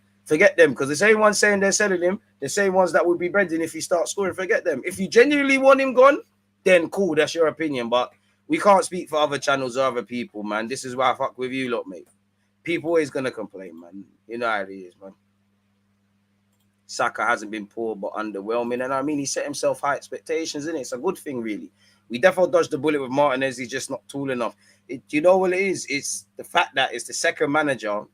because the same ones saying they're selling him, the same ones that would be breading if he starts scoring, forget them. If you genuinely want him gone, then cool, that's your opinion. But we can't speak for other channels or other people, man. This is why I fuck with you lot, mate. People always going to complain, man. You know how it is, man. Saka hasn't been poor, but underwhelming. And I mean, he set himself high expectations, isn't it? It's a good thing, really. We definitely dodged the bullet with Martinez. He's just not tall enough. You know what it is? It's the fact that it's the second manager.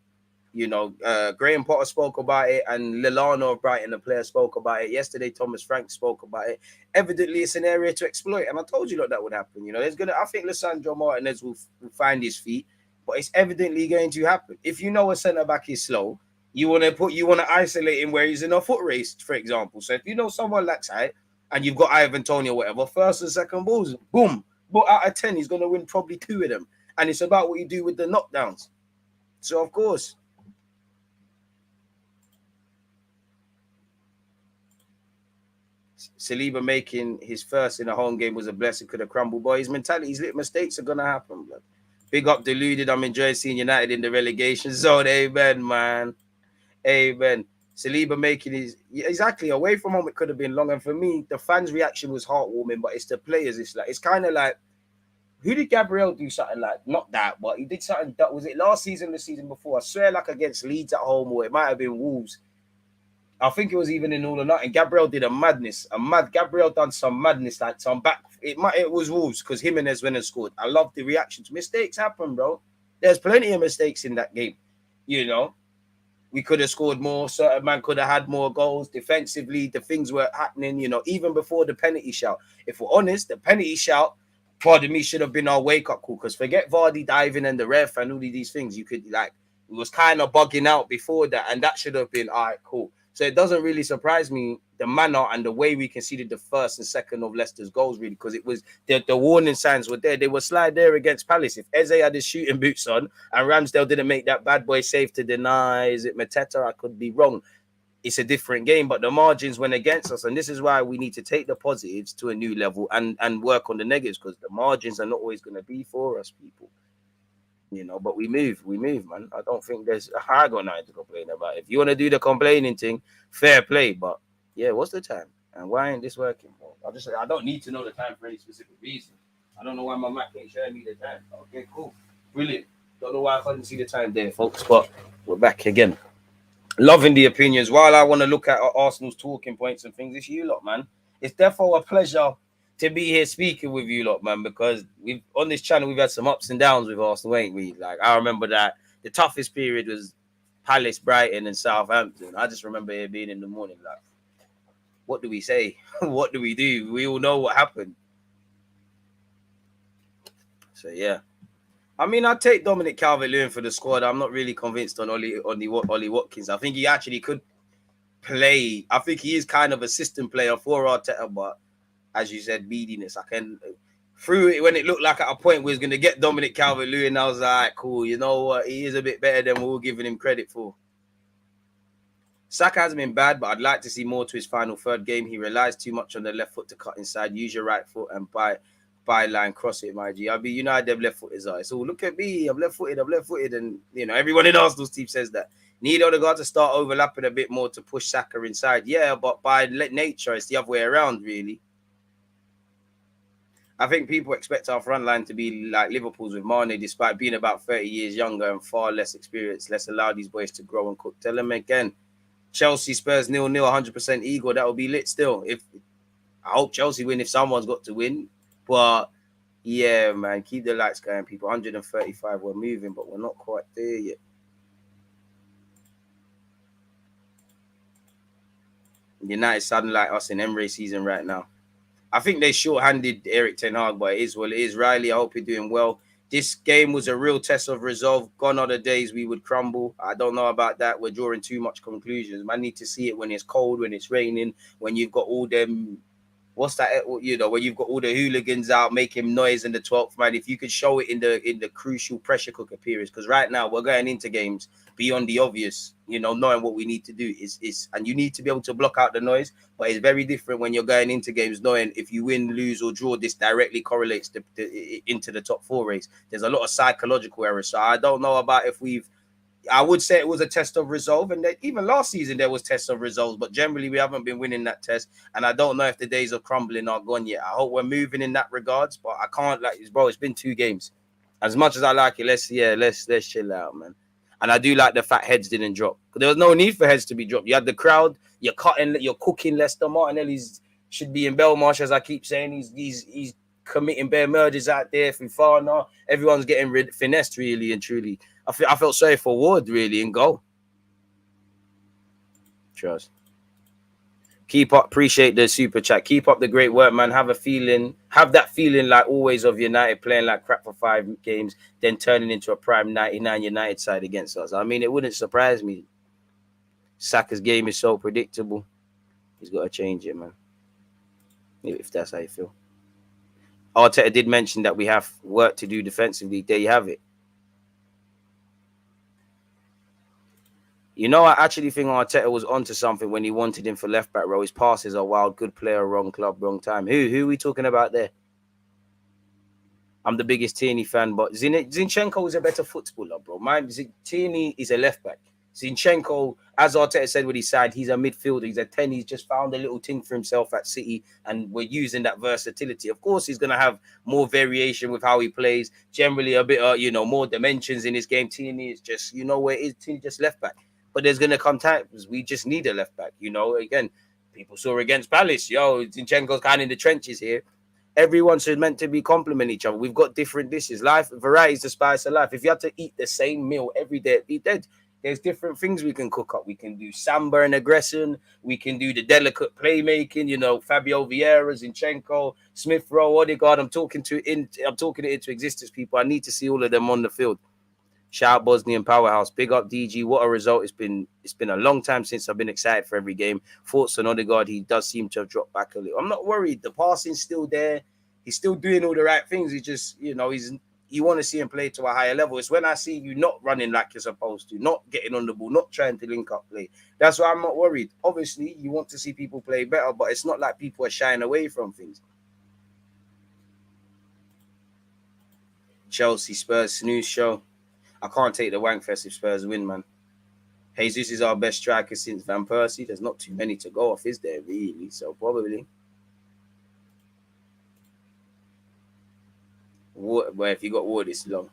You know, Graham Potter spoke about it, and Lallana of Brighton, the player, spoke about it. Yesterday, Thomas Frank spoke about it. Evidently, it's an area to exploit, and I told you that would happen. You know, I think Lisandro Martinez will find his feet, but it's evidently going to happen. If you know a centre back is slow, you want to isolate him where he's in a foot race, for example. So if you know someone lacks height, and you've got Ivan Toney or whatever, first and second balls, boom, but out of 10, he's going to win probably 2 of them, and it's about what you do with the knockdowns. So of course. Saliba making his first in a home game was a blessing. Could have crumbled, but his mentality, his little mistakes are gonna happen, blood. Big up Deluded. I'm enjoying seeing United in the relegation zone. Amen, man. Amen. Saliba making his exactly away from home. It could have been long, and for me, the fans' reaction was heartwarming. But it's the players. It's kind of like, who did Gabriel do something like? Not that, but he did something that was it last season, or the season before. I swear, like against Leeds at home, or it might have been Wolves. I think it was even in all or nothing. Gabriel did Gabriel done some madness, like some back. It was Wolves because Jimenez went and scored. I love the reactions. Mistakes happen, bro. There's plenty of mistakes in that game. You know, we could have scored more. Certain man could have had more goals defensively. The things were happening. You know, even before the penalty shout. If we're honest, the penalty shout, pardon me, should have been our wake up call. Because forget Vardy diving and the ref and all of these things. You could it was kind of bugging out before that, and that should have been all right, cool. So it doesn't really surprise me, the manner and the way we conceded the first and second of Leicester's goals, really, because it was the warning signs were there. They were slide there against Palace. If Eze had his shooting boots on and Ramsdale didn't make that bad boy save to deny, is it Mateta? I could be wrong. It's a different game, but the margins went against us. And this is why we need to take the positives to a new level and work on the negatives, because the margins are not always going to be for us, people. You know, but we move, man. I don't think I got nothing to complain about. If you want to do the complaining thing, fair play. But yeah, what's the time? And why ain't this working? I don't need to know the time for any specific reason. I don't know why my Mac ain't showing me the time. Okay, cool. Brilliant. Don't know why I couldn't see the time there, folks. But we're back again. Loving the opinions. While I want to look at Arsenal's talking points and things, it's you lot, man. It's therefore a pleasure to be here speaking with you lot, man, because we've on this channel we've had some ups and downs with Arsenal, ain't we? Like, I remember that the toughest period was Palace, Brighton, and Southampton. I just remember it being in the morning, like, what do we say? What do we do? We all know what happened. So yeah, I mean, I'd take Dominic Calvert-Lewin for the squad. I'm not really convinced on Ollie Watkins. I think he actually could play. I think he is kind of a system player for Arteta, but as you said, beadiness. I can through it when it looked like at a point we was going to get Dominic Calvert-Lewin. I was like, cool, you know what? He is a bit better than we're giving him credit for. Saka hasn't been bad, but I'd like to see more to his final third game. He relies too much on the left foot to cut inside. Use your right foot and byline cross it, my G. I'll be, you know, them left footers are. So look at me, I'm left footed, and you know everyone in Arsenal's team says that. Need Odegaard to start overlapping a bit more to push Saka inside. Yeah, but by nature, it's the other way around, really. I think people expect our front line to be like Liverpool's with Mane, despite being about 30 years younger and far less experienced. Let's allow these boys to grow and cook. Tell them again. Chelsea, Spurs 0-0, 100% ego. That will be lit still. I hope Chelsea win if someone's got to win. But yeah, man, keep the lights going, people. 135, we're moving, but we're not quite there yet. United sounding like us in Emre season right now. I think they short-handed Eric Ten Hag, but it is what it is. Riley, I hope you're doing well. This game was a real test of resolve. Gone are the days we would crumble. I don't know about that. We're drawing too much conclusions. I need to see it when it's cold, when it's raining, when you've got all them... What's that? You know, when you've got all the hooligans out making noise in the 12th man. If you could show it in the crucial pressure cooker periods, because right now we're going into games beyond the obvious. You know, knowing what we need to do is, and you need to be able to block out the noise. But it's very different when you're going into games knowing if you win, lose, or draw, this directly correlates into the top 4 race. There's a lot of psychological errors. So I don't know about if we've. I would say it was a test of resolve, and even last season there was tests of resolve, but generally we haven't been winning that test, and I don't know if the days of crumbling are gone yet. I hope we're moving in that regards, but I can't bro. It's been 2 games. As much as I like it, let's chill out, man. And I do like the fact heads didn't drop. There was no need for heads to be dropped. You had the crowd. You're cooking Leicester. Martinelli's should be in Belmarsh, as I keep saying. He's committing bare murders out there. Fofana, everyone's getting finessed, really and truly. I felt sorry for Ward, really, in goal. Trust. Keep up. Appreciate the super chat. Keep up the great work, man. Have that feeling like always of United playing like crap for 5 games, then turning into a prime 99 United side against us. I mean, it wouldn't surprise me. Saka's game is so predictable. He's got to change it, man. If that's how you feel. Arteta did mention that we have work to do defensively. There you have it. You know, I actually think Arteta was onto something when he wanted him for left back row. His passes are wild, good player, wrong club, wrong time. Who are we talking about there? I'm the biggest Tierney fan, but Zinchenko is a better footballer, bro. Tierney is a left back. Zinchenko, as Arteta said when he signed, he's a midfielder. He's a 10. He's just found a little thing for himself at City, and we're using that versatility. Of course, he's going to have more variation with how he plays. Generally, a bit, more dimensions in his game. Tierney is just, where it is. Tierney just left back. But there's going to come times we just need a left back. Again, people saw against Palace. Zinchenko's kind of in the trenches here. Everyone's meant to be complement each other. We've got different dishes. Life, variety is the spice of life. If you had to eat the same meal every day, it'd be dead. There's different things we can cook up. We can do samba and aggression. We can do the delicate playmaking. Fabio Vieira, Zinchenko, Smith Rowe, Odegaard. I'm talking it into existence, people. I need to see all of them on the field. Shout out Bosnian powerhouse. Big up DG. What a result. It's been a long time since I've been excited for every game. Thoughts on Odegaard. He does seem to have dropped back a little. I'm not worried. The passing's still there. He's still doing all the right things. He just, you want to see him play to a higher level. It's when I see you not running like you're supposed to, not getting on the ball, not trying to link up play. That's why I'm not worried. Obviously, you want to see people play better, but it's not like people are shying away from things. Chelsea Spurs snooze show. I can't take the Wankfest if Spurs win, man. Jesus is our best striker since Van Persie. There's not too many to go off, is there, really? So probably. But if you got Ward, it's long.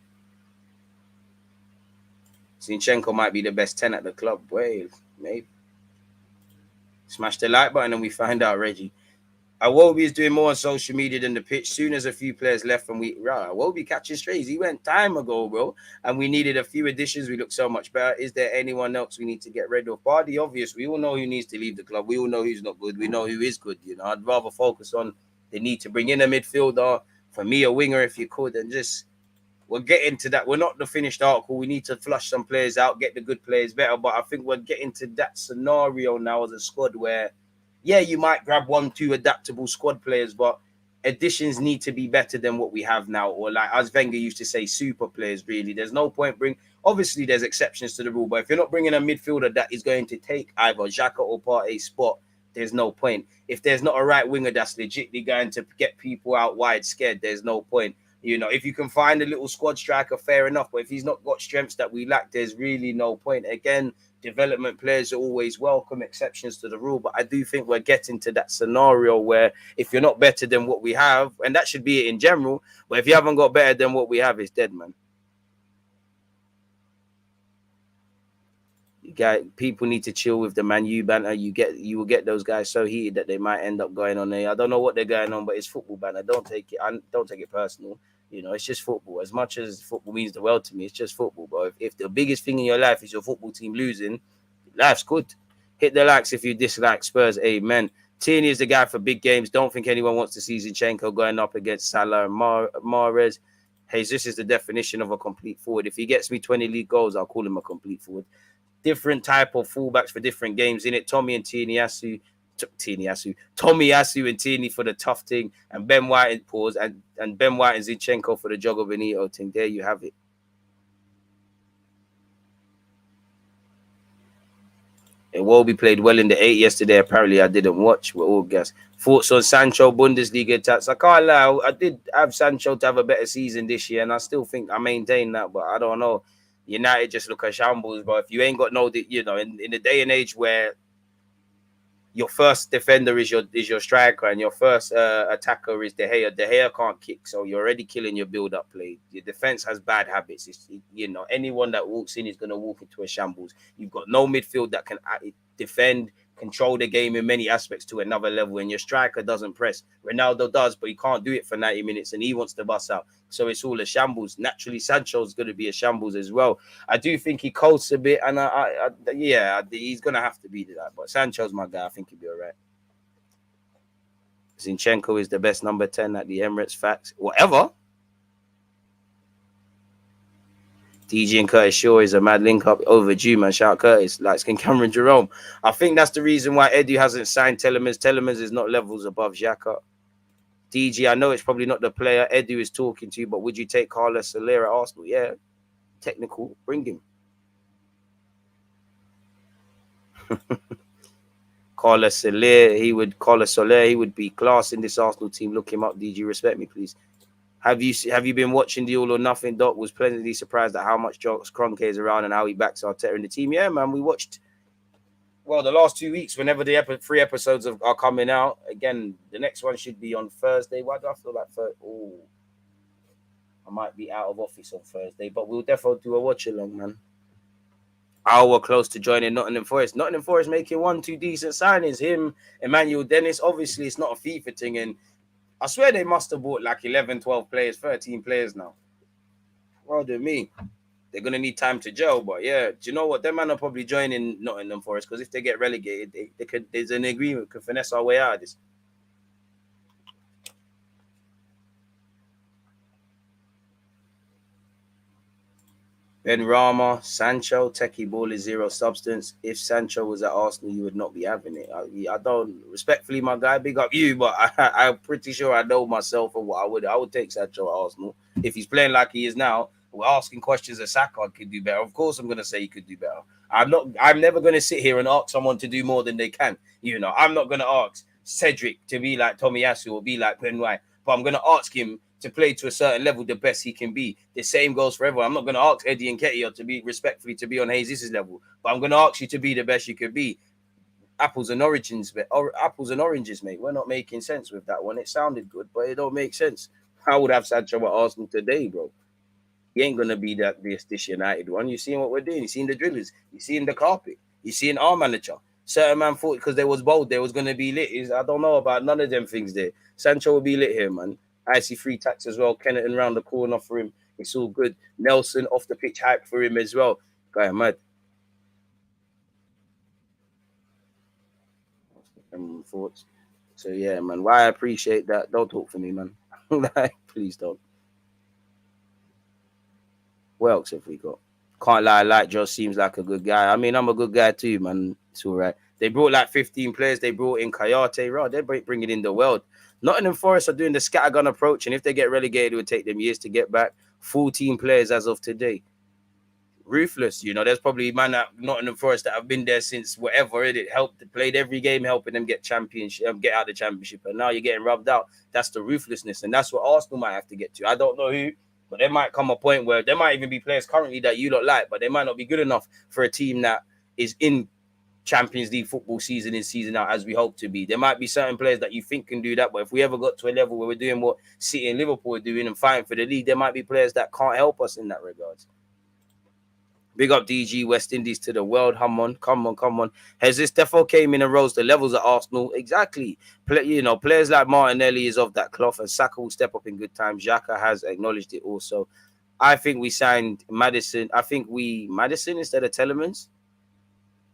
Zinchenko might be the best 10 at the club. Well, maybe. Smash the like button and we find out, Reggie. Iwobi is doing more on social media than the pitch. Soon as a few players left from Iwobi catching strays. He went time ago, bro. And we needed a few additions. We look so much better. Is there anyone else we need to get rid of? Bardi, obvious. We all know who needs to leave the club. We all know who's not good. We know who is good. I'd rather focus on the need to bring in a midfielder. For me, a winger, if you could. And just, we're getting to that. We're not the finished article. We need to flush some players out, get the good players better. But I think we're getting to that scenario now as a squad where, yeah, you might grab 1-2 adaptable squad players, but additions need to be better than what we have now. Or like, as Wenger used to say, super players, really. There's no point obviously, there's exceptions to the rule, but if you're not bringing a midfielder that is going to take either Xhaka or Partey's spot, there's no point. If there's not a right winger that's legitimately going to get people out wide scared, there's no point. If you can find a little squad striker, fair enough. But if he's not got strengths that we lack, there's really no point. Again, development players are always welcome, exceptions to the rule. But I do think we're getting to that scenario where if you're not better than what we have, and that should be it in general, but if you haven't got better than what we have, it's dead, man. People need to chill with the Man U banter. You will get those guys so heated that they might end up going on there. I don't know what they're going on, but it's football banter. Don't take it personal. It's just football. As much as football means the world to me, it's just football. But if the biggest thing in your life is your football team losing, life's good. Hit the likes if you dislike Spurs. Amen. Tierney is the guy for big games. Don't think anyone wants to see Zinchenko going up against Salah and Mahrez. Jesus is the definition of a complete forward. If he gets me 20 league goals, I'll call him a complete forward. Different type of fullbacks for different games in it. Tommy Asu and Tierney for the tough thing, and Ben White and pause and Ben White and Zinchenko for the Jogo Benito thing. There you have it. It will be played well in the 8 yesterday. Apparently, I didn't watch. We're all guessed. Thoughts on Sancho Bundesliga attacks? I can't lie. I did have Sancho to have a better season this year, and I still think I maintain that, but I don't know. United just look at shambles, but if you ain't got in the day and age where your first defender is your striker and your first attacker is De Gea can't kick, so you're already killing your build-up play. Your defense has bad habits. Anyone that walks in is going to walk into a shambles. You've got no midfield that can defend, control the game in many aspects to another level, and your striker doesn't press. Ronaldo does, but he can't do it for 90 minutes, and he wants to bust out. So it's all a shambles. Naturally, Sancho's going to be a shambles as well. I do think he coasts a bit, and he's going to have to be that. But Sancho's my guy. I think he'll be all right. Zinchenko is the best number 10 at the Emirates. Facts. Whatever. DG and Curtis Shaw is a mad link up, overdue, man. Shout out Curtis, like skin Cameron Jerome. I think that's the reason why Edu hasn't signed Telemans. Telemans is not levels above Xhaka. DG, I know it's probably not the player Edu is talking to, but would you take Carlos Soler at Arsenal? Yeah, technical, bring him. Carlos Soler, he would be class in this Arsenal team. Look him up, DG. Respect me, please. Have you been watching the All or Nothing doc? Was pleasantly surprised at how much Jokes Kroenke is around and how he backs Arteta in the team. Yeah, man, we watched. Well, the last 2 weeks, whenever the 3 episodes are coming out, again, the next one should be on Thursday. Why do I feel like I might be out of office on Thursday, but we'll definitely do a watch along, man. We're close to joining Nottingham Forest. Nottingham Forest making 1-2 decent signings. Him, Emmanuel Dennis. Obviously, it's not a FIFA thing, and I swear they must have bought like 11, 12 players, 13 players now. Well, do me. They're going to need time to gel, but yeah, do you know what? Them man are probably joining Nottingham Forest because if they get relegated, they could. There's an agreement we could finesse our way out of this. Ben Rama, Sancho, techie ball is zero substance. If Sancho was at Arsenal, you would not be having it. I don't, respectfully, my guy, big up you, but I'm pretty sure I know myself and what I would take Sancho at Arsenal. If he's playing like he is now, we're asking questions that Saka could do better. Of course, I'm going to say he could do better. I'm never going to sit here and ask someone to do more than they can. You know, I'm not going to ask Cedric to be like Tomiyasu or be like Ben White, but I'm going to ask him to play to a certain level the best he can be. The same goes for everyone. I'm not going to ask Eddie and Nketiah to be respectfully to be on Jesus' level, but I'm going to ask you to be the best you could be. Apples and oranges, mate. We're not making sense with that one. It sounded good, but it don't make sense. I would have Sancho at Arsenal today, bro. He ain't going to be this United one. You seeing what we're doing. You seeing the drillers. You seeing the carpet. You seeing our manager. Certain man thought because they was bold, they was going to be lit. I don't know about none of them things there. Sancho will be lit here, man. I see free tax as well. Kennerton round the corner for him. It's all good. Nelson off the pitch hype for him as well. Guy mad. Thoughts. So yeah, man. Why I appreciate that. Don't talk for me, man. Please don't. What else have we got? Can't lie, like Joe seems like a good guy. I mean, I'm a good guy too, man. It's all right. They brought like 15 players. They brought in Kayate. Right, they're bringing in the world. Nottingham Forest are doing the scattergun approach, and if they get relegated, it would take them years to get back. 14 players as of today. Ruthless, you know. There's probably man at Nottingham Forest that have been there since whatever it helped, played every game, helping them get championship, get out the championship, and now you're getting rubbed out. That's the ruthlessness, and that's what Arsenal might have to get to. I don't know who, but there might come a point where there might even be players currently that you don't like, but they might not be good enough for a team that is in Champions League football season in, season out, as we hope to be. There might be certain players that you think can do that, but if we ever got to a level where we're doing what City and Liverpool are doing and fighting for the league, there might be players that can't help us in that regard. Big up DG West Indies to the world. Come on. Has this defo came in and rose the levels at Arsenal? Exactly. Players like Martinelli is of that cloth, and Saka will step up in good times. Xhaka has acknowledged it also. I think we signed Madison. Madison instead of Telemans.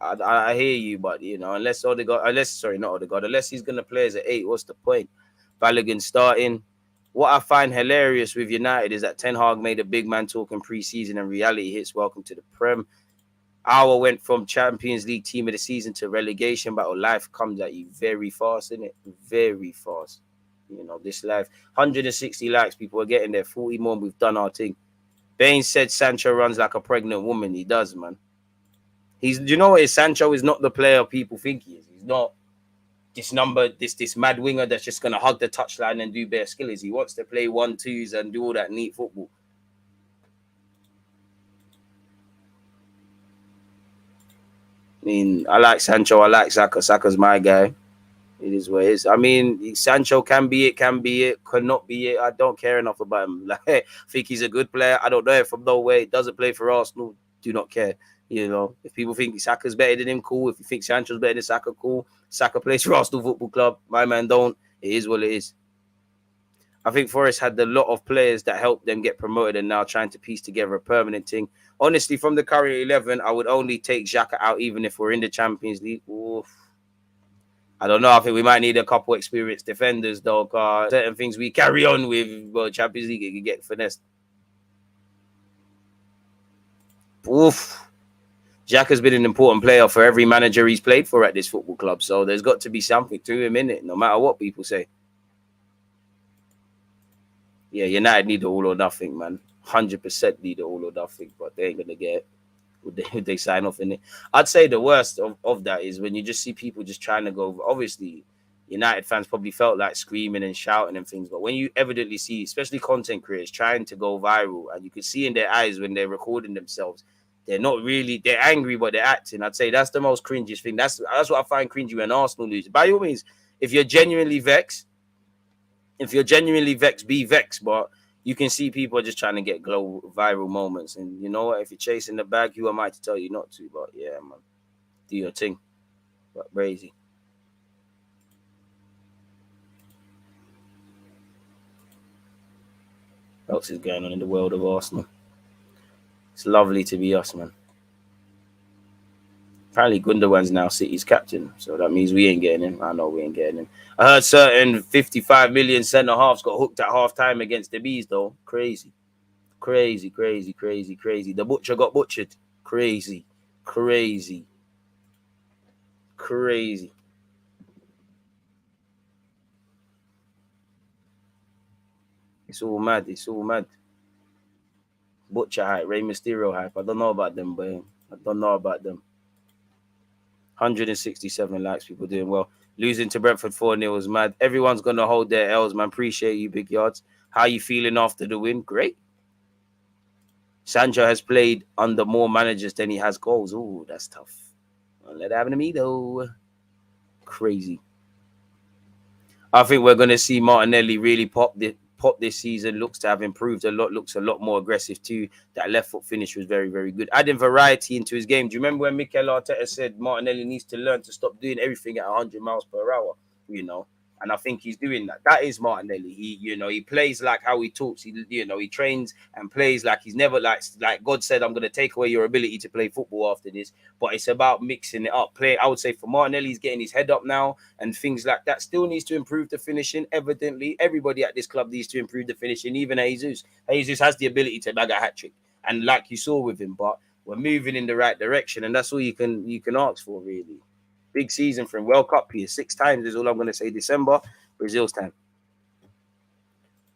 I hear you, but unless he's gonna play as an 8, what's the point? Balogun starting. What I find hilarious with United is that Ten Hag made a big man talk in pre-season and reality hits. Welcome to the Prem. Our went from Champions League team of the season to relegation battle. Life comes at you very fast, isn't it? Very fast. This life. 160 likes, people are getting there. 40 more, we've done our thing. Bain said Sancho runs like a pregnant woman. He does, man. Sancho is not the player people think he is. He's not this mad winger that's just gonna hug the touchline and do bare skills. He wants to play 1-2s and do all that neat football. I mean, I like Sancho. I like Saka. Saka's my guy. It is what it is. I mean, Sancho can be it, cannot be it. I don't care enough about him. I think he's a good player. I don't know him from nowhere. Doesn't play for Arsenal. Do not care. If people think Saka's better than him, cool. If you think Sancho's better than Saka, cool. Saka plays for Arsenal Football Club. My man don't. It is what it is. I think Forest had a lot of players that helped them get promoted and now trying to piece together a permanent thing. Honestly, from the current 11, I would only take Xhaka out even if we're in the Champions League. Oof. I don't know. I think we might need a couple experienced defenders, though. Certain things we carry on with, Champions League, it can get finessed. Oof. Jack has been an important player for every manager he's played for at this football club. So there's got to be something to him in it, no matter what people say. Yeah, United need the all or nothing, man. 100% need the all or nothing, but they ain't going to get it. Would they sign off in it? I'd say the worst of that is when you just see people just trying to go. Obviously, United fans probably felt like screaming and shouting and things. But when you evidently see, especially content creators trying to go viral, and you can see in their eyes when they're recording themselves, they're not really, they're angry, but they're acting. I'd say that's the most cringiest thing. That's what I find cringy when Arsenal lose. By all means, if you're genuinely vexed, be vexed. But you can see people are just trying to get viral moments. And you know what? If you're chasing the bag, who am I to tell you not to? But yeah, man, do your thing. But crazy. What else is going on in the world of Arsenal? It's lovely to be us, man. Apparently, Gundogan's now City's captain, so that means we ain't getting him. I know we ain't getting him. I heard certain 55 million centre halves got hooked at half time against the Bees, though. Crazy. The butcher got butchered. Crazy. It's all mad. Butcher hype, Rey Mysterio hype. I don't know about them, but 167 likes, people doing well. Losing to Brentford 4-0 was mad. Everyone's going to hold their L's, man. Appreciate you, Big Yards. How you feeling after the win? Great. Sancho has played under more managers than he has goals. Oh, that's tough. Don't let it happen to me, though. Crazy. I think we're going to see Martinelli really pop this season. Looks to have improved a lot. Looks a lot more aggressive too. That left foot finish was very, very good. Adding variety into his game. Do you remember when Mikel Arteta said Martinelli needs to learn to stop doing everything at 100 miles per hour? You know, and I think he's doing that. That is Martinelli. He plays like how he talks. He trains and plays like he's never like God said, I'm going to take away your ability to play football after this. But it's about mixing it up. I would say for Martinelli, he's getting his head up now and things like that. Still needs to improve the finishing. Evidently, everybody at this club needs to improve the finishing. Even Jesus. Jesus has the ability to bag a hat trick, and like you saw with him. But we're moving in the right direction, and that's all you can ask for, really. Big season for him. World Cup here 6 times is all I'm going to say. December, Brazil's time.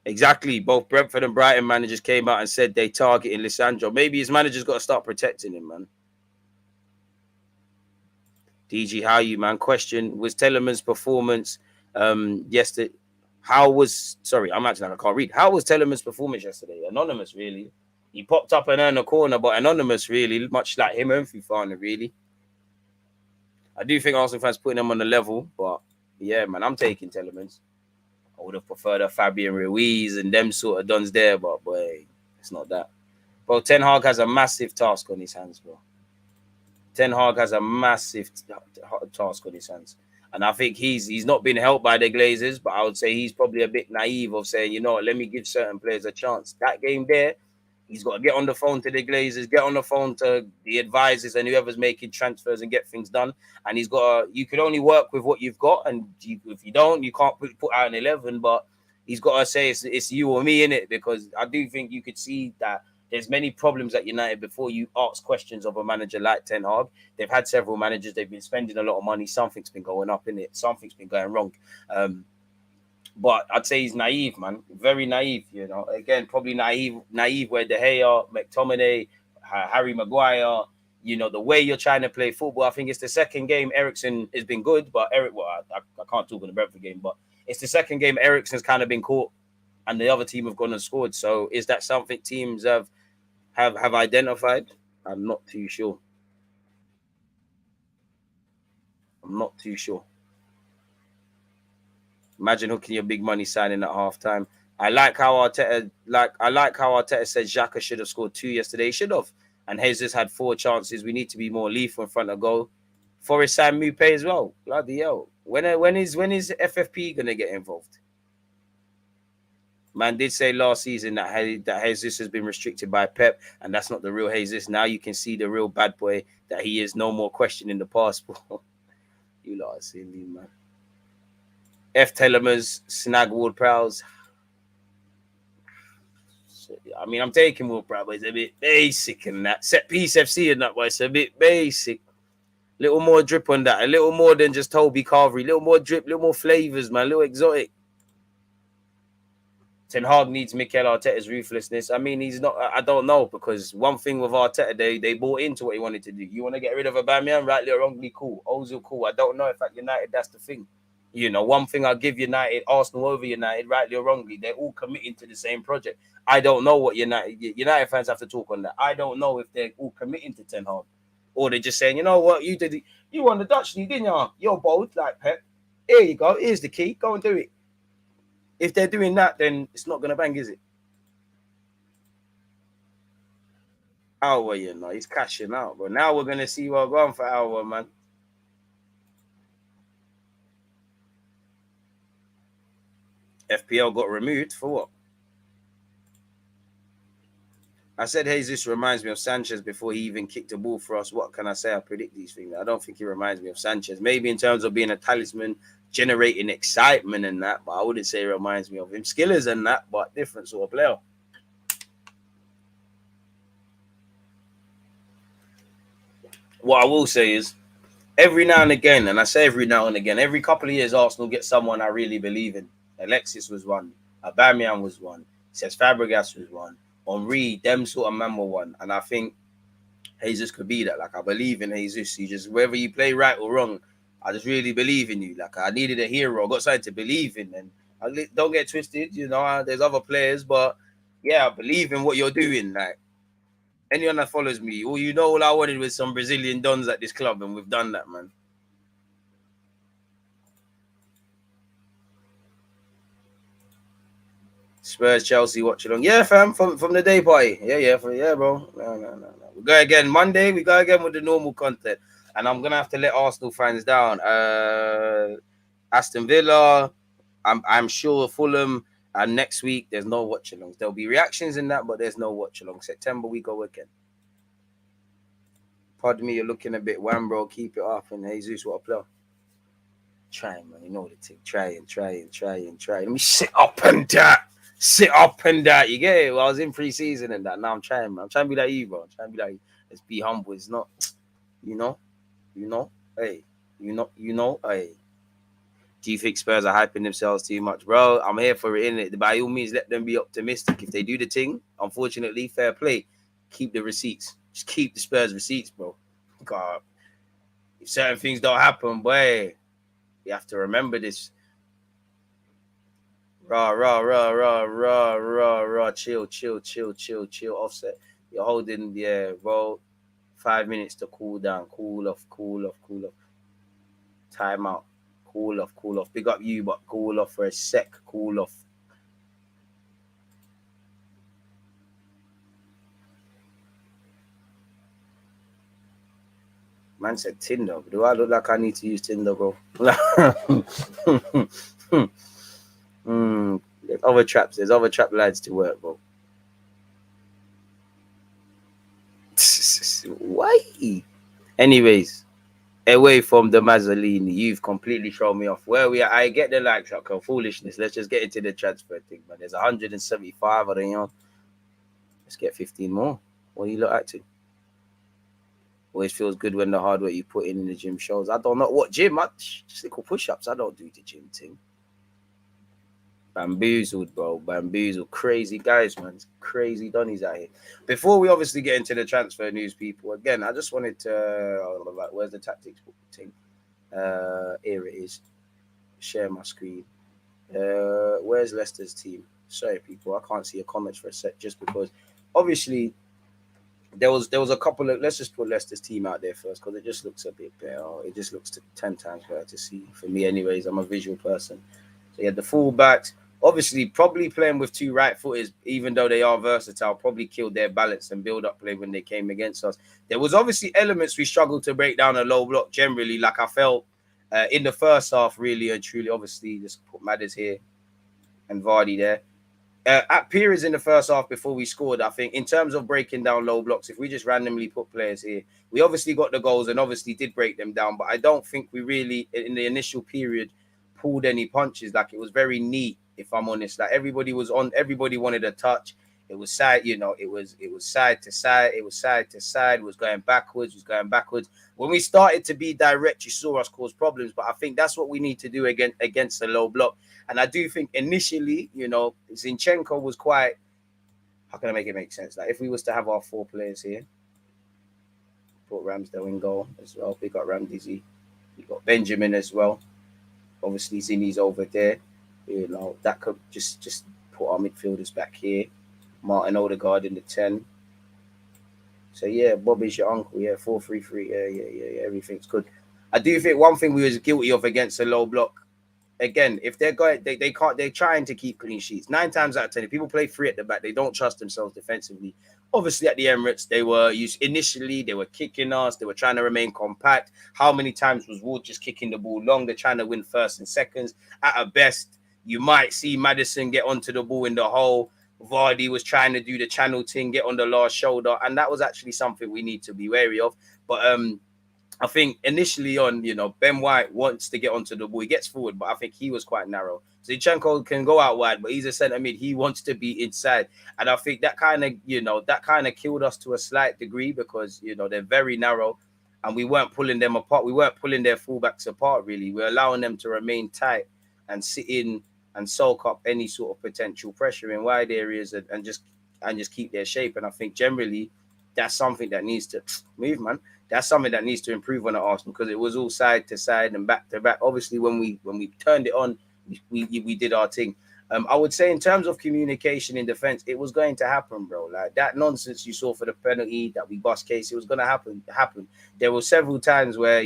Exactly. Both Brentford and Brighton managers came out and said they targeting Lisandro. Maybe his manager's got to start protecting him, man. DG, how you, man? Question, was Telemann's performance yesterday? I'm actually like, I can't read. How was Telemann's performance yesterday? Anonymous, really. He popped up and earned a corner, but anonymous, really. Much like him and Fufana, really. I do think Arsenal fans putting them on the level, but yeah, man, I'm taking Telemans. I would have preferred a Fabian Ruiz and them sort of dons there, but boy, it's not that. Bro, Ten Hag has a massive task on his hands, bro. Ten Hag has a massive task on his hands. And I think he's not been helped by the Glazers, but I would say he's probably a bit naive of saying, you know what, let me give certain players a chance. That game there, he's got to get on the phone to the Glazers, get on the phone to the advisors and whoever's making transfers and get things done. And he's got you can only work with what you've got. And if you don't, you can't put out an 11. But he's got to say it's you or me in it, because I do think you could see that there's many problems at United before you ask questions of a manager like Ten Hag. They've had several managers. They've been spending a lot of money. Something's been going up in it. Something's been going wrong. But I'd say he's naive, man. Very naive, you know. Again, probably naive where De Gea, McTominay, Harry Maguire, you know, the way you're trying to play football. I think it's the second game Eriksen has been good, but I can't talk on the Brentford game, but it's the second game Eriksen's kind of been caught and the other team have gone and scored. So is that something teams have identified? I'm not too sure. Imagine hooking your big money signing at halftime. I like how Arteta said Xhaka should have scored 2 yesterday. He should have. And Jesus had 4 chances. We need to be more lethal in front of goal. Forest Sam Mupé as well. Bloody hell. When is FFP gonna get involved? Man did say last season that Jesus has been restricted by Pep, and that's not the real Jesus. Now you can see the real bad boy that he is. No more questioning the passport. You lot are silly, man. F. Telemers, snag Ward-Prowse. I mean, I'm taking Ward-Prowse, but it's a bit basic in that. Set piece FC in that way, it's a bit basic. Little more drip on that. A little more than just Toby Carvery. Little more drip, little more flavors, man. A little exotic. Ten Hag needs Mikel Arteta's ruthlessness. I mean, he's not. I don't know, because one thing with Arteta, they bought into what he wanted to do. You want to get rid of Aubameyang, rightly or wrongly, cool. Ozil, cool. I don't know if at United that's the thing. You know, one thing I'll give United, Arsenal over United, rightly or wrongly, they're all committing to the same project. I don't know what United fans have to talk on that. I don't know if they're all committing to Ten Hag, or they're just saying, you know what, you won the Dutch league, didn't you? You're bold like Pep. Here you go. Here's the key. Go and do it. If they're doing that, then it's not gonna bang, is it? Hour, you know, he's cashing out, but now we're gonna see what going for Hour, man. FPL got removed for what? I said Jesus reminds me of Sanchez before he even kicked the ball for us. What can I say? I predict these things. I don't think he reminds me of Sanchez. Maybe in terms of being a talisman, generating excitement and that, but I wouldn't say he reminds me of him. Skillers and that, but different sort of player. What I will say is, every now and again, and I say every now and again, every couple of years, Arsenal get someone I really believe in. Alexis was one. Aubameyang was one. Says Fabregas was one. Henry, them sort of man were one. And I think Jesus could be that. Like, I believe in Jesus. He just, whether you play right or wrong, I just really believe in you. Like, I needed a hero. I got something to believe in. And don't get twisted, you know, there's other players, but yeah, I believe in what you're doing. Like, anyone that follows me, well, you know, all I wanted was some Brazilian dons at this club, and we've done that, man. Spurs, Chelsea, watch along. Yeah, fam, from the day party. Yeah, bro. No. We go again Monday. We go again with the normal content, and I'm gonna have to let Arsenal fans down. Aston Villa, I'm sure Fulham, and next week there's no watch alongs. There'll be reactions in that, but there's no watch along. September we go again. Pardon me, you're looking a bit wham, bro. Keep it up, and Jesus, what a player. Try, man. You know the thing. Try. Let me sit up and that. You get it? Well, I was in pre-season and that. Now I'm trying, man. I'm trying to be like you, bro. I'm trying to be like you. Let's be humble. It's not, you know, hey, hey. Do you think Spurs are hyping themselves too much, bro? I'm here for it, innit? By all means, let them be optimistic. If they do the thing, unfortunately, fair play. Keep the receipts. Just keep the Spurs receipts, bro. God, if certain things don't happen, boy, you have to remember this. Raw. Chill. Offset. You're holding, yeah, bro. 5 minutes to cool down. Cool off. Time out. Cool off. Big up you, but cool off for a sec. Cool off. Man said Tinder. Do I look like I need to use Tinder, bro? There's other traps. There's other trap lads to work, bro. Why? Anyways, away from the Mazzolini, you've completely thrown me off. Where we are, I get the like shot, foolishness. Let's just get into the transfer thing, man. There's 175 of them. Let's get 15 more. What do you look at to? Always feels good when the hard work you put in the gym shows. I don't know what gym. Just little push-ups. I don't do the gym thing. Bamboozled, bro. Bamboozled. Crazy guys, man. It's crazy Donnies out here. Before we obviously get into the transfer news, people, again, I just wanted to, where's the tactics thing? Here it is. Share my screen. Where's Leicester's team? Sorry, people, I can't see a comment for a sec, just because obviously there was a couple of, let's just put Leicester's team out there first, because it just looks a bit better. It just looks 10 times better to see. For me anyways, I'm a visual person. So you had the fullbacks, obviously probably playing with two right footers, even though they are versatile, probably killed their balance and build up play when they came against us. There was obviously elements we struggled to break down a low block generally, like I felt in the first half, really and truly. Obviously, just put Madders here and Vardy there. At periods in the first half before we scored, I think in terms of breaking down low blocks, if we just randomly put players here, we obviously got the goals and obviously did break them down, but I don't think we really, in the initial period, pulled any punches. Like, it was very neat, if I'm honest. Like, everybody wanted a touch. It was side, it was side to side. It was going backwards. When we started to be direct, you saw us cause problems. But I think that's what we need to do against the low block. And I do think initially, Zinchenko was quite, how can I make it make sense? Like, if we was to have our four players here, put Ramsdale in goal as well. We got Ramsey. We got Benjamin as well. Obviously, Zinni's over there. You know, that could just put our midfielders back here. Martin Odegaard in the 10. So yeah, Bobby's your uncle. Yeah, 4-3-3. Yeah. Everything's good. I do think one thing we was guilty of against a low block. Again, if they're going, they can't. They're trying to keep clean sheets. 9 times out of 10, if people play free at the back, they don't trust themselves defensively. Obviously, at the Emirates, they were initially they were kicking us. They were trying to remain compact. How many times was Wood just kicking the ball long? They're trying to win first and seconds. At a best, you might see Maddison get onto the ball in the hole. Vardy was trying to do the channel thing, get on the last shoulder, and that was actually something we need to be wary of. But I think initially on, Ben White wants to get onto the ball. He gets forward, but I think he was quite narrow. Zinchenko can go out wide, but he's a centre mid. He wants to be inside. And I think that kind of killed us to a slight degree because, they're very narrow and we weren't pulling them apart. We weren't pulling their fullbacks apart, really. We're allowing them to remain tight and sit in and soak up any sort of potential pressure in wide areas and just keep their shape. And I think generally that's something that needs to move, man. That's something that needs to improve on at Arsenal because it was all side to side and back to back. Obviously, when we turned it on, we did our thing. I would say in terms of communication in defense, it was going to happen, bro. Like that nonsense you saw for the penalty that we bust case, it was going to happen. There were several times where,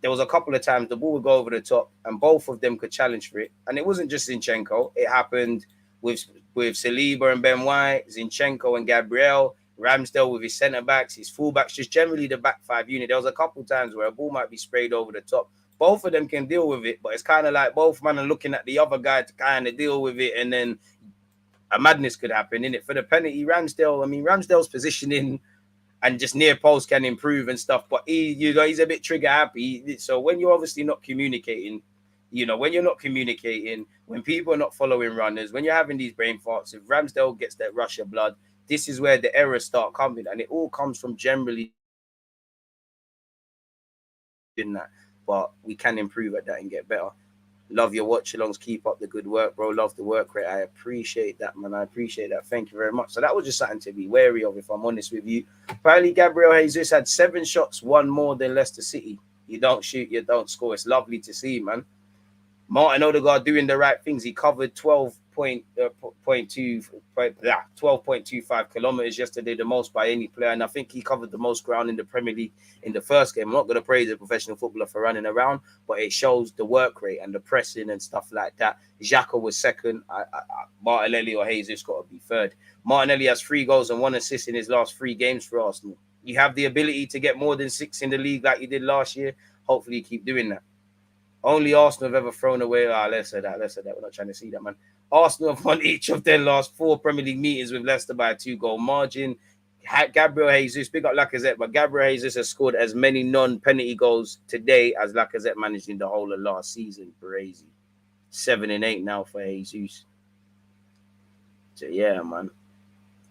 there was a couple of times the ball would go over the top and both of them could challenge for it. And it wasn't just Zinchenko. It happened with Saliba and Ben White, Zinchenko and Gabriel, Ramsdale with his centre-backs, his full-backs, just generally the back five unit. There was a couple of times where a ball might be sprayed over the top. Both of them can deal with it, but it's kind of like both men are looking at the other guy to kind of deal with it, and then a madness could happen, innit? For the penalty, Ramsdale's positioning and just near post can improve and stuff, but he's a bit trigger happy. So when you're obviously not communicating, when people are not following runners, when you're having these brain farts, if Ramsdale gets that rush of blood, this is where the errors start coming, and it all comes from generally in that. But we can improve at that and get better. Love your watch-alongs. Keep up the good work, bro. Love the work rate. I appreciate that, man. I appreciate that. Thank you very much. So that was just something to be wary of, if I'm honest with you. Apparently, Gabriel Jesus had 7 shots, 1 more than Leicester City. You don't shoot, you don't score. It's lovely to see, man. Martin Odegaard doing the right things. He covered 12.25 kilometers yesterday, the most by any player. And I think he covered the most ground in the Premier League in the first game. I'm not going to praise a professional footballer for running around, but it shows the work rate and the pressing and stuff like that. Xhaka was second. Martinelli or Jesus got to be third. Martinelli has 3 goals and 1 assist in his last 3 games for Arsenal. You have the ability to get more than 6 in the league like you did last year. Hopefully you keep doing that. Only Arsenal have ever thrown away. Let's say that. We're not trying to see that, man. Arsenal have won each of their last 4 Premier League meetings with Leicester by a 2-goal margin. Gabriel Jesus, big up Lacazette, but Gabriel Jesus has scored as many non-penalty goals today as Lacazette managed in the whole of last season. Crazy. 7 and 8 now for Jesus. So, yeah, man.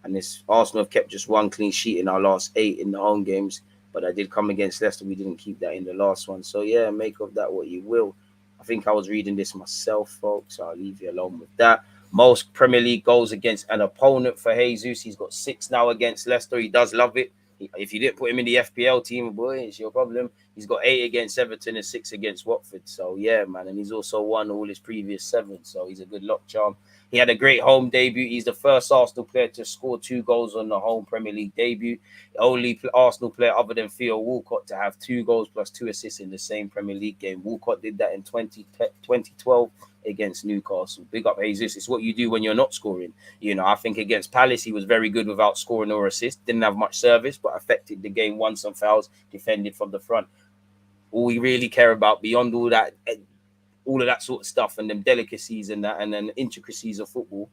And this Arsenal have kept just 1 clean sheet in our last 8 in the home games. But I did come against Leicester. We didn't keep that in the last one. So, yeah, make of that what you will. I think I was reading this myself, folks. So I'll leave you alone with that. Most Premier League goals against an opponent for Jesus. He's got 6 now against Leicester. He does love it. If you didn't put him in the FPL team, boy, it's your problem. He's got 8 against Everton and 6 against Watford. So, yeah, man. And he's also won all his previous 7. So he's a good luck charm. He had a great home debut. He's the first Arsenal player to score 2 goals on the home Premier League debut. The only Arsenal player other than Theo Walcott to have 2 goals plus 2 assists in the same Premier League game. Walcott did that in 2012 against Newcastle. Big up Jesus. It's what you do when you're not scoring. I think against Palace, he was very good without scoring or assist. Didn't have much service, but affected the game, won some fouls, defended from the front. All we really care about beyond all of that sort of stuff and them delicacies and that and then intricacies of football,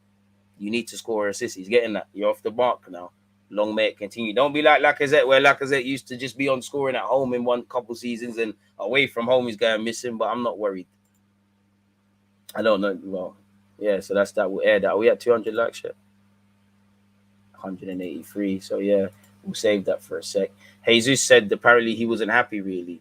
you need to score or assist. He's getting that. You're off the mark now. Long may it continue. Don't be like Lacazette, where Lacazette used to just be on scoring at home in one couple seasons and away from home he's going missing, but I'm not worried. I don't know. Well, yeah, so that's that. We'll air that. Are we at 200 likes yet? 183. So, yeah, we'll save that for a sec. Jesus said apparently he wasn't happy, really.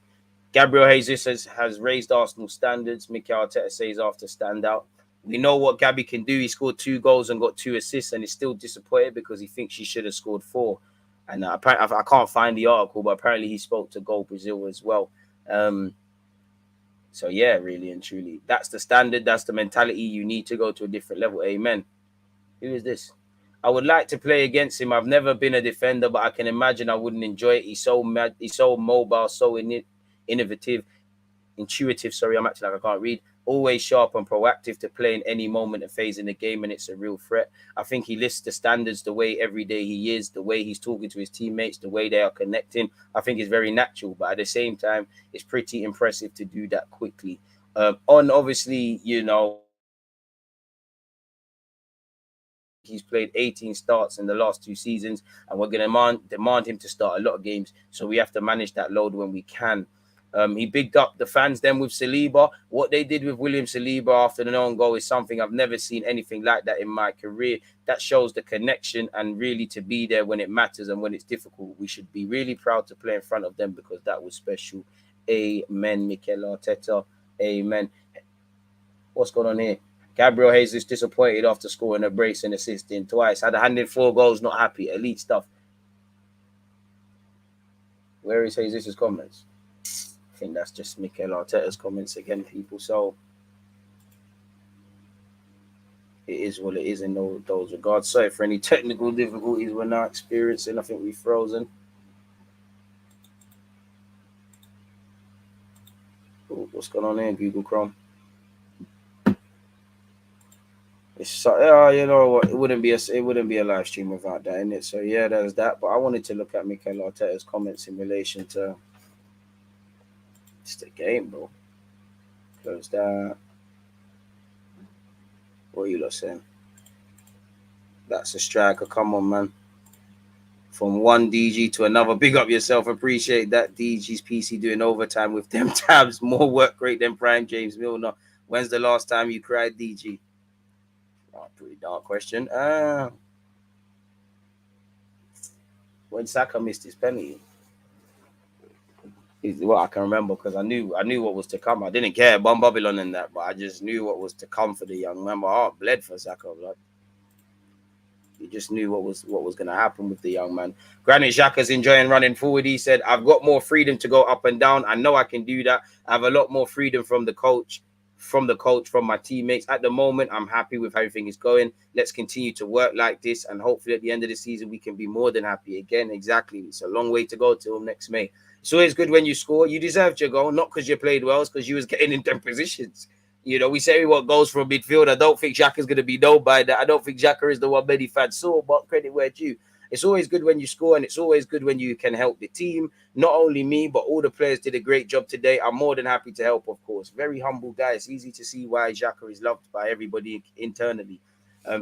Gabriel Jesus has raised Arsenal standards. Mikel Arteta says after standout. We know what Gabby can do. He scored 2 goals and got 2 assists and is still disappointed because he thinks he should have scored 4. And apparently, I can't find the article, but apparently he spoke to Goal Brazil as well. So yeah, really and truly, that's the standard. That's the mentality. You need to go to a different level. Amen. Who is this? I would like to play against him. I've never been a defender, but I can imagine I wouldn't enjoy it. He's so mad. He's so mobile, so innovative, intuitive. Sorry, I'm acting like I can't read. Always sharp and proactive to play in any moment and phase in the game, and it's a real threat. I think he lifts the standards the way every day he is, the way he's talking to his teammates, the way they are connecting. I think it's very natural, but at the same time, it's pretty impressive to do that quickly. On obviously, you know, he's played 18 starts in the last 2 seasons, and we're going to demand him to start a lot of games. So we have to manage that load when we can. He bigged up the fans then with Saliba. What they did with William Saliba after the own goal is something I've never seen anything like that in my career. That shows the connection and really to be there when it matters and when it's difficult. We should be really proud to play in front of them because that was special. Amen, Mikel Arteta. Amen. What's going on here? Gabriel Jesus disappointed after scoring a brace and assisting twice. Had a hand in 4 goals, not happy. Elite stuff. Where is Jesus' comments? I think that's just Mikel Arteta's comments again, people. So it is what it is in those regards. Sorry for any technical difficulties we're now experiencing. I think we've frozen. Ooh, what's going on here, Google Chrome? It's you know what? It wouldn't be a live stream without that in it. So yeah, there's that. But I wanted to look at Mikel Arteta's comments in relation to the game, bro. Close that. What are you lot saying? That's a striker. Come on, man. From one DG to another. Big up yourself. Appreciate that. DG's PC doing overtime with them tabs. More work rate than Prime James Milner. When's the last time you cried, DG? Oh, pretty dark question. When Saka missed his penalty. Well, I can remember because I knew what was to come. I didn't care about Babylon and that, but I just knew what was to come for the young man. My heart bled for Saka, blood. You just knew what was going to happen with the young man. Granit Xhaka's enjoying running forward. He said, "I've got more freedom to go up and down. I know I can do that. I have a lot more freedom from the coach, from my teammates. At the moment, I'm happy with how everything is going. Let's continue to work like this, and hopefully at the end of the season, we can be more than happy again." Exactly. It's a long way to go till next May. It's always good when you score. You deserved your goal, not because you played well, it's because you was getting in them positions. You know, we say what goes from midfield. I don't think Xhaka's going to be known by that. I don't think Xhaka is the one many fans saw, but credit where due. It's always good when you score, and it's always good when you can help the team. Not only me, but all the players did a great job today. I'm more than happy to help, of course. Very humble guy. It's easy to see why Xhaka is loved by everybody internally.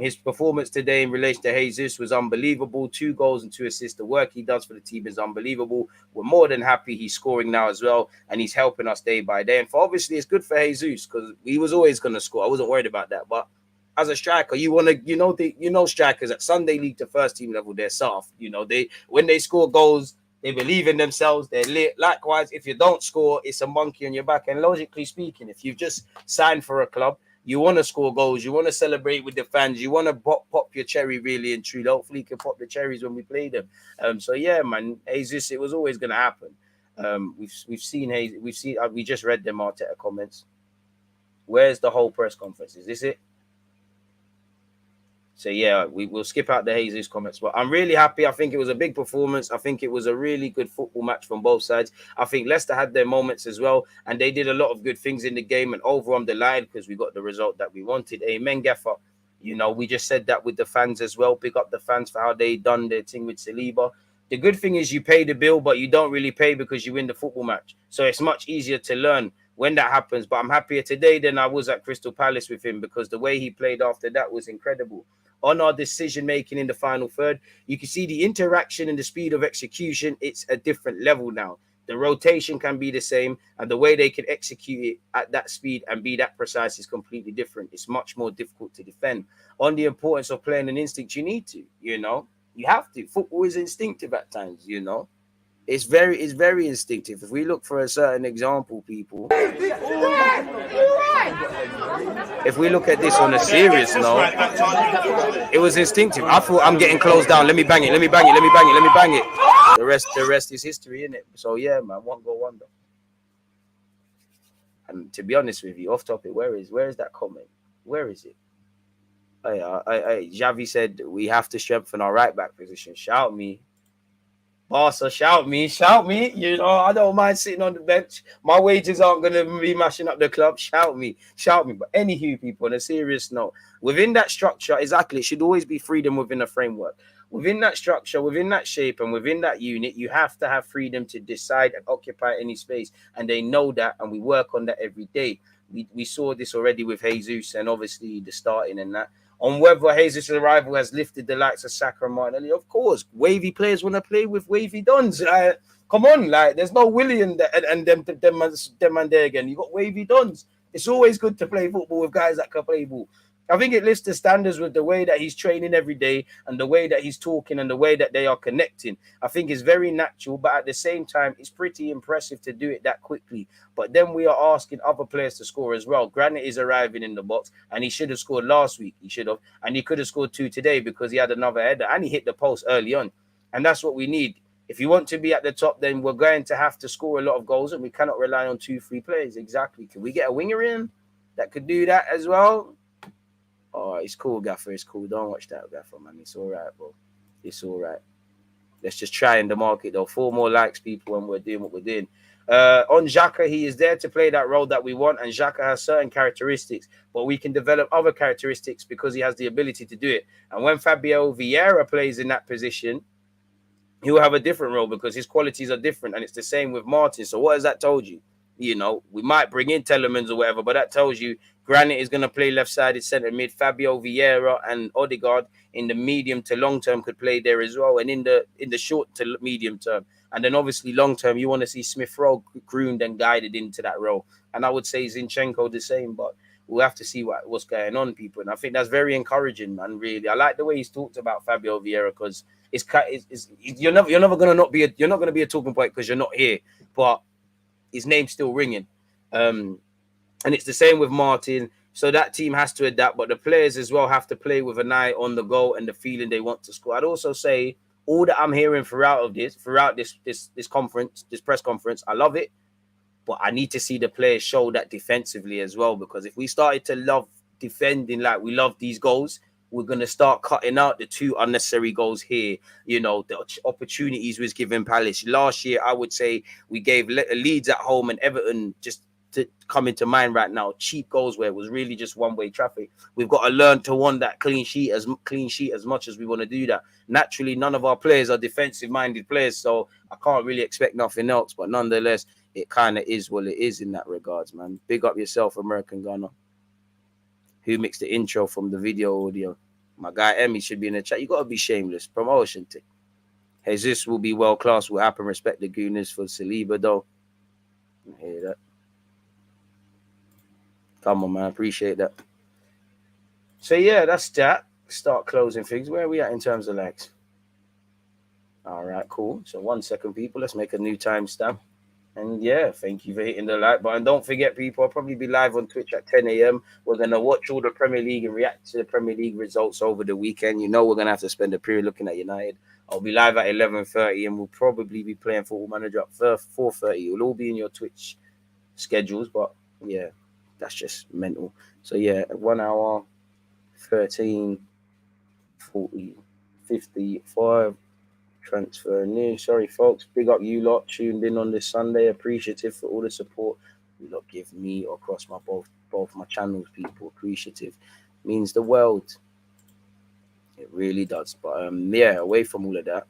His performance today in relation to Jesus was unbelievable. 2 goals and 2 assists. The work he does for the team is unbelievable. We're more than happy he's scoring now as well, and he's helping us day by day. And obviously, it's good for Jesus because he was always going to score. I wasn't worried about that. But as a striker, you want to, strikers at Sunday League to first team level, they're soft. You know, when they score goals, they believe in themselves. They're lit. Likewise, if you don't score, it's a monkey on your back. And logically speaking, if you've just signed for a club, you want to score goals. You want to celebrate with the fans. You want to pop your cherry, really and truly. Hopefully, you can pop the cherries when we play them. So yeah, man, Jesus, it was always going to happen. We've seen we just read them Arteta comments. Where's the whole press conference? Is this it? So yeah, we'll skip out the Jesus comments, but I'm really happy. I think it was a big performance. I think it was a really good football match from both sides. I think Leicester had their moments as well, and they did a lot of good things in the game. And overall, I'm delighted because we got the result that we wanted. Amen, Gaffer. You know, we just said that with the fans as well. Pick up the fans for how they done their thing with Saliba. The good thing is you pay the bill, but you don't really pay because you win the football match. So it's much easier to learn when that happens. But I'm happier today than I was at Crystal Palace with him because the way he played after that was incredible. On our decision-making in the final third, you can see the interaction and the speed of execution. It's a different level now. The rotation can be the same, and the way they can execute it at that speed and be that precise is completely different. It's much more difficult to defend. On the importance of playing an instinct, you need to, you have to. Football is instinctive at times, It's very instinctive. If we look for a certain example, people, if we look at this on a serious note, it was instinctive. I thought I'm getting closed down. Let me bang it. The rest is history, isn't it? So yeah, man, one goal wonder. And to be honest with you, off topic, where is that comment? Where is it? Javi said we have to strengthen our right back position. Shout me. Barca, shout me. You know, I don't mind sitting on the bench. My wages aren't going to be mashing up the club. Shout me. But anywho, people, on a serious note, within that structure, exactly, it should always be freedom within a framework. Within that structure, within that shape, and within that unit, you have to have freedom to decide and occupy any space. And they know that, and we work on that every day. We saw this already with Jesus and obviously the starting and that. On whether Jesus' arrival has lifted the likes of Saka and Martinelli, of course, wavy players want to play with wavy dons. Come on, like there's no William and them and there again. You got wavy dons. It's always good to play football with guys that can play ball. I think it lifts the standards with the way that he's training every day and the way that he's talking and the way that they are connecting. I think it's very natural, but at the same time, it's pretty impressive to do it that quickly. But then we are asking other players to score as well. Granit is arriving in the box, and he should have scored last week. He should have, and he could have scored 2 today because he had another header and he hit the post early on. And that's what we need. If you want to be at the top, then we're going to have to score a lot of goals, and we cannot rely on 2-3 players. Exactly. Can we get a winger in that could do that as well? Oh, it's cool, Gaffer. It's cool. Don't watch that, Gaffer, man. It's all right, bro. It's all right. Let's just try in the market, though. 4 more likes, people, when we're doing what we're doing. On Xhaka, he is there to play that role that we want, and Xhaka has certain characteristics, but we can develop other characteristics because he has the ability to do it. And when Fabio Vieira plays in that position, he'll have a different role because his qualities are different, and it's the same with Martin. So what has that told you? You know, we might bring in Telemans or whatever, but that tells you Granit is going to play left-sided centre mid. Fabio Vieira and Odegaard in the medium to long term could play there as well, and in the short to medium term. And then obviously long term, you want to see Smith Rowe groomed and guided into that role. And I would say Zinchenko the same, but we'll have to see what's going on, people. And I think that's very encouraging, man. Really, I like the way he's talked about Fabio Vieira because you're never going to be a talking point because you're not here, but his name's still ringing. And it's the same with Martin. So that team has to adapt, but the players as well have to play with an eye on the goal and the feeling they want to score. I'd also say all that I'm hearing throughout this conference, this press conference, I love it, but I need to see the players show that defensively as well, because if we started to love defending like we love these goals, we're going to start cutting out the 2 unnecessary goals here. You know, the opportunities was given Palace. Last year, I would say we gave Leeds at home and Everton, just to come into mind right now, cheap goals where it was really just one-way traffic. We've got to learn to want that clean sheet as much as we want to do that. Naturally, none of our players are defensive-minded players, so I can't really expect nothing else. But nonetheless, it kind of is what it is in that regards, man. Big up yourself, American Gunner. Who mixed the intro from the video audio? My guy Emmy should be in the chat. You got to be shameless. Promotion thing. Jesus will be world class. Will happen. Respect the Gooners for Saliba, though. I hear that. Come on, man. Appreciate that. So, yeah, that's that. Start closing things. Where are we at in terms of likes? All right, cool. So 1 second, people. Let's make a new timestamp. And yeah, thank you for hitting the like button. Don't forget, people, I'll probably be live on Twitch at 10 a.m. We're going to watch all the Premier League and react to the Premier League results over the weekend. You know we're going to have to spend a period looking at United. I'll be live at 11:30 and we'll probably be playing Football Manager at 4:30. It will all be in your Twitch schedules, but yeah, that's just mental. So yeah, 1 hour, 13, 40, 55. Transfer news. Sorry, folks. Big up you lot tuned in on this Sunday. Appreciative for all the support you lot give me across my both my channels, people. Appreciative. Means the world. It really does. But yeah, away from all of that.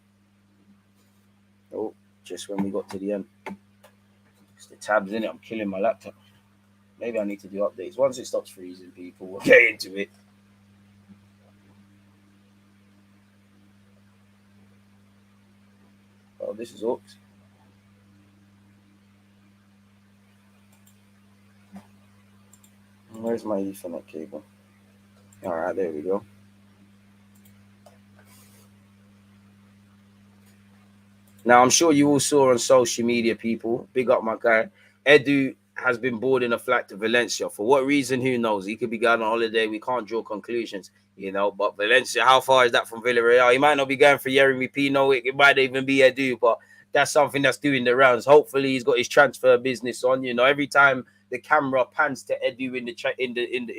Oh, just when we got to the end. It's the tabs in it. I'm killing my laptop. Maybe I need to do updates. Once it stops freezing, people, we'll get into it. Oh, this is Oaks. Where's my Ethernet cable? All right, there we go. Now, I'm sure you all saw on social media, people. Big up my guy. Edu has been boarding a flight to Valencia. For what reason, who knows? He could be going on holiday. We can't draw conclusions, you know. But Valencia, how far is that from Villarreal? He might not be going for Yeremy Pino. It might even be Edu, but that's something that's doing the rounds. Hopefully, he's got his transfer business on. You know, every time the camera pans to Edu in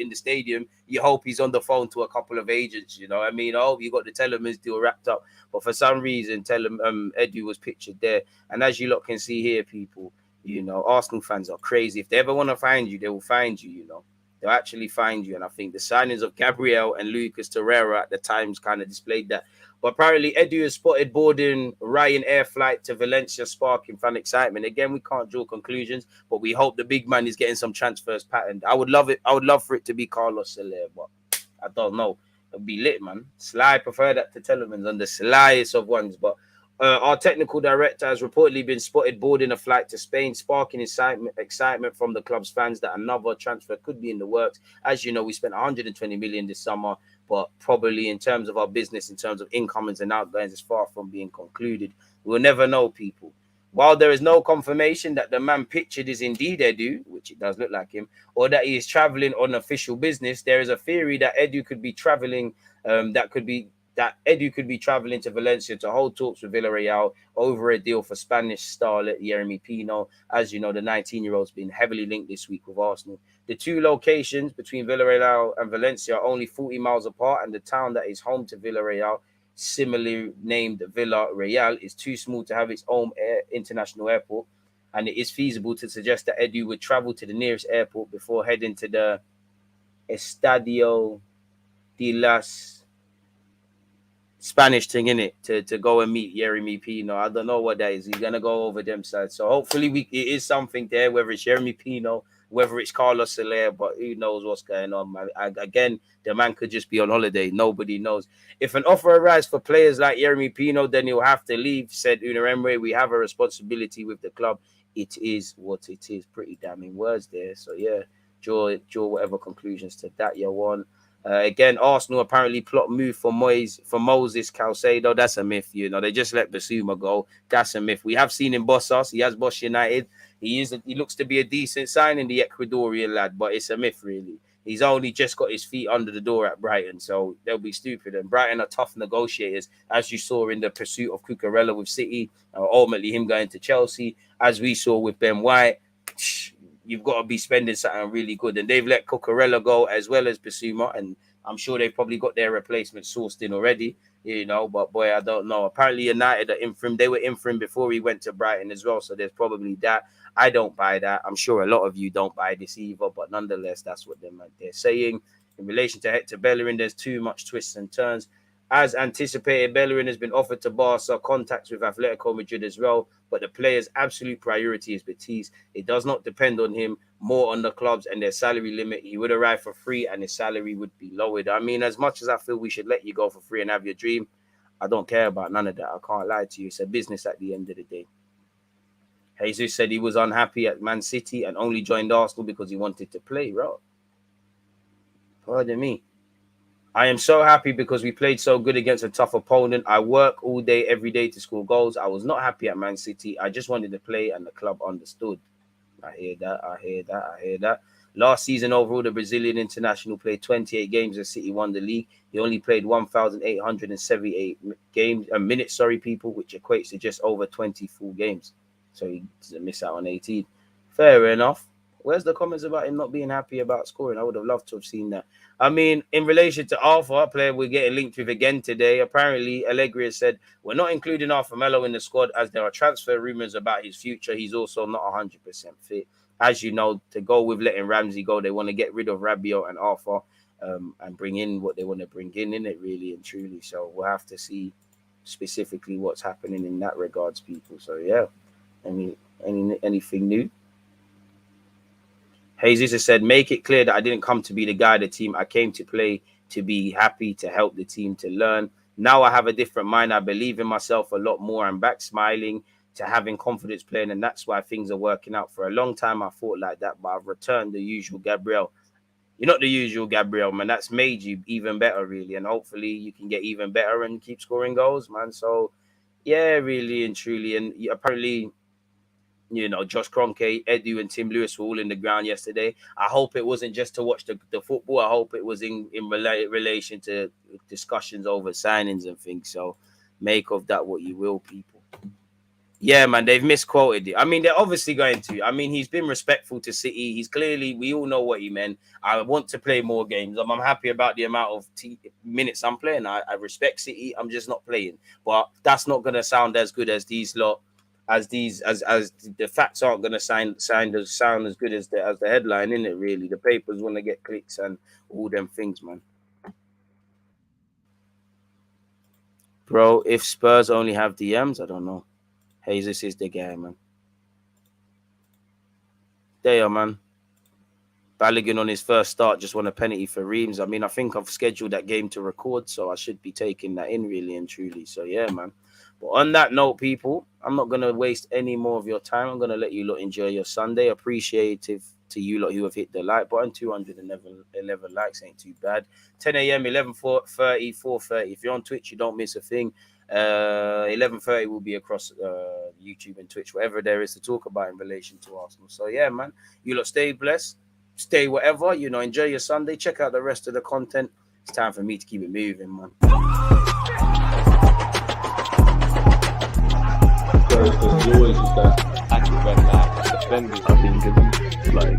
the stadium, you hope he's on the phone to a couple of agents. You know what I mean? Oh, you got the Telemans deal wrapped up, but for some reason, Edu was pictured there. And as you lot can see here, people, you know, Arsenal fans are crazy. If they ever want to find you, they will find you. You know, they'll actually find you. And I think the signings of Gabriel and Lucas Torreira at the times kind of displayed that. But apparently, Edu has spotted boarding Ryanair flight to Valencia, sparking fan excitement. Again, we can't draw conclusions, but we hope the big man is getting some transfers patterned. I would love it. I would love for it to be Carlos Soler, but I don't know. It'll be lit, man. Sly, prefer that to Telemans on the slyest of ones. But our technical director has reportedly been spotted boarding a flight to Spain, sparking excitement from the club's fans that another transfer could be in the works. As you know, we spent 120 million this summer, but probably in terms of our business, in terms of incomings and outgoings, it's far from being concluded. We'll never know, people. While there is no confirmation that the man pictured is indeed Edu, which it does look like him, or that he is traveling on official business, there is a theory that Edu could be traveling, that Edu could be traveling to Valencia to hold talks with Villarreal over a deal for Spanish starlet Yeremy Pino. As you know, the 19-year-old's been heavily linked this week with Arsenal. The two locations between Villarreal and Valencia are only 40 miles apart, and the town that is home to Villarreal, similarly named Villarreal, is too small to have its own international airport, and it is feasible to suggest that Edu would travel to the nearest airport before heading to the Estadio de las Spanish thing in it to go and meet Yeremy Pino. I don't know what that is. He's gonna go over them sides. So hopefully it is something there, whether it's Yeremy Pino, whether it's Carlos Soler, but who knows what's going on, man. Again, the man could just be on holiday. Nobody knows. If an offer arrives for players like Yeremy Pino, then he'll have to leave, said Unai Emery. We have a responsibility with the club. It is what it is. Pretty damning words there. So yeah, draw whatever conclusions to that you want. Again, Arsenal apparently plot move for Moses Caicedo. That's a myth, you know. They just let Basuma go. That's a myth. We have seen him boss us. He has bossed United. He looks to be a decent signing, the Ecuadorian lad, but it's a myth, really. He's only just got his feet under the door at Brighton, so they'll be stupid. And Brighton are tough negotiators, as you saw in the pursuit of Cucurella with City, ultimately him going to Chelsea, as we saw with Ben White. You've got to be spending something really good. And they've let Cucurella go as well as Basuma. And I'm sure they've probably got their replacement sourced in already, you know. But boy, I don't know. Apparently United are in for him. They were in for him before he went to Brighton as well. So there's probably that. I don't buy that. I'm sure a lot of you don't buy this either. But nonetheless, that's what they're saying. In relation to Hector Bellerin, there's too much twists and turns. As anticipated, Bellerin has been offered to Barca, contacts with Atletico Madrid as well, but the player's absolute priority is Betis. It does not depend on him, more on the clubs and their salary limit. He would arrive for free and his salary would be lowered. I mean, as much as I feel we should let you go for free and have your dream, I don't care about none of that. I can't lie to you. It's a business at the end of the day. Jesus said he was unhappy at Man City and only joined Arsenal because he wanted to play, bro. Pardon me. I am so happy because we played so good against a tough opponent. I work all day, every day to score goals. I was not happy at Man City. I just wanted to play and the club understood. I hear that. Last season overall, the Brazilian international played 28 games as City won the league. He only played 1,878 minutes, people, which equates to just over 20 full games. So he doesn't miss out on 18. Fair enough. Where's the comments about him not being happy about scoring? I would have loved to have seen that. I mean, in relation to Alpha, a player we're getting linked with again today, apparently Allegri has said, we're not including Alpha Melo in the squad as there are transfer rumors about his future. He's also not 100% fit. As you know, to go with letting Ramsey go, they want to get rid of Rabiot and Alpha and bring in what they want to bring in it, really and truly. So we'll have to see specifically what's happening in that regards, people. So, yeah, anything new? Jesus has said, make it clear that I didn't come to be the guy of the team. I came to play, to be happy, to help the team, to learn. Now I have a different mind. I believe in myself a lot more. I'm back smiling, to having confidence playing, and that's why things are working out. For a long time, I thought like that, but I've returned the usual Gabriel. You're not the usual Gabriel, man. That's made you even better, really, and hopefully you can get even better and keep scoring goals, man. So, yeah, really and truly, and apparently, you know, Josh Kroenke, Edu, and Tim Lewis were all in the ground yesterday. I hope it wasn't just to watch the football. I hope it was in relation to discussions over signings and things. So make of that what you will, people. Yeah, man, they've misquoted it. I mean, they're obviously going to. I mean, he's been respectful to City. He's clearly, we all know what he meant. I want to play more games. I'm happy about the amount of minutes I'm playing. I respect City. I'm just not playing. But that's not going to sound as good as these lot, as the facts aren't going to sound as good as the headline, isn't it, really? The papers want to get clicks and all them things, man. Bro, if Spurs only have DMs, I don't know. Jesus is the guy, man. There, man. Balogun on his first start just won a penalty for Reams. I mean, I think I've scheduled that game to record, so I should be taking that in really and truly. So, yeah, man. But on that note, people, I'm not going to waste any more of your time. I'm going to let you lot enjoy your Sunday. Appreciative to you lot who have hit the like button. 211 likes ain't too bad. 10 a.m., 11:30, 4:30. If you're on Twitch, you don't miss a thing. 11:30 will be across YouTube and Twitch, whatever there is to talk about in relation to Arsenal. So, yeah, man, you lot stay blessed. Stay whatever, enjoy your Sunday. Check out the rest of the content. It's time for me to keep it moving, man. There's always that active red flag defending. I think it's like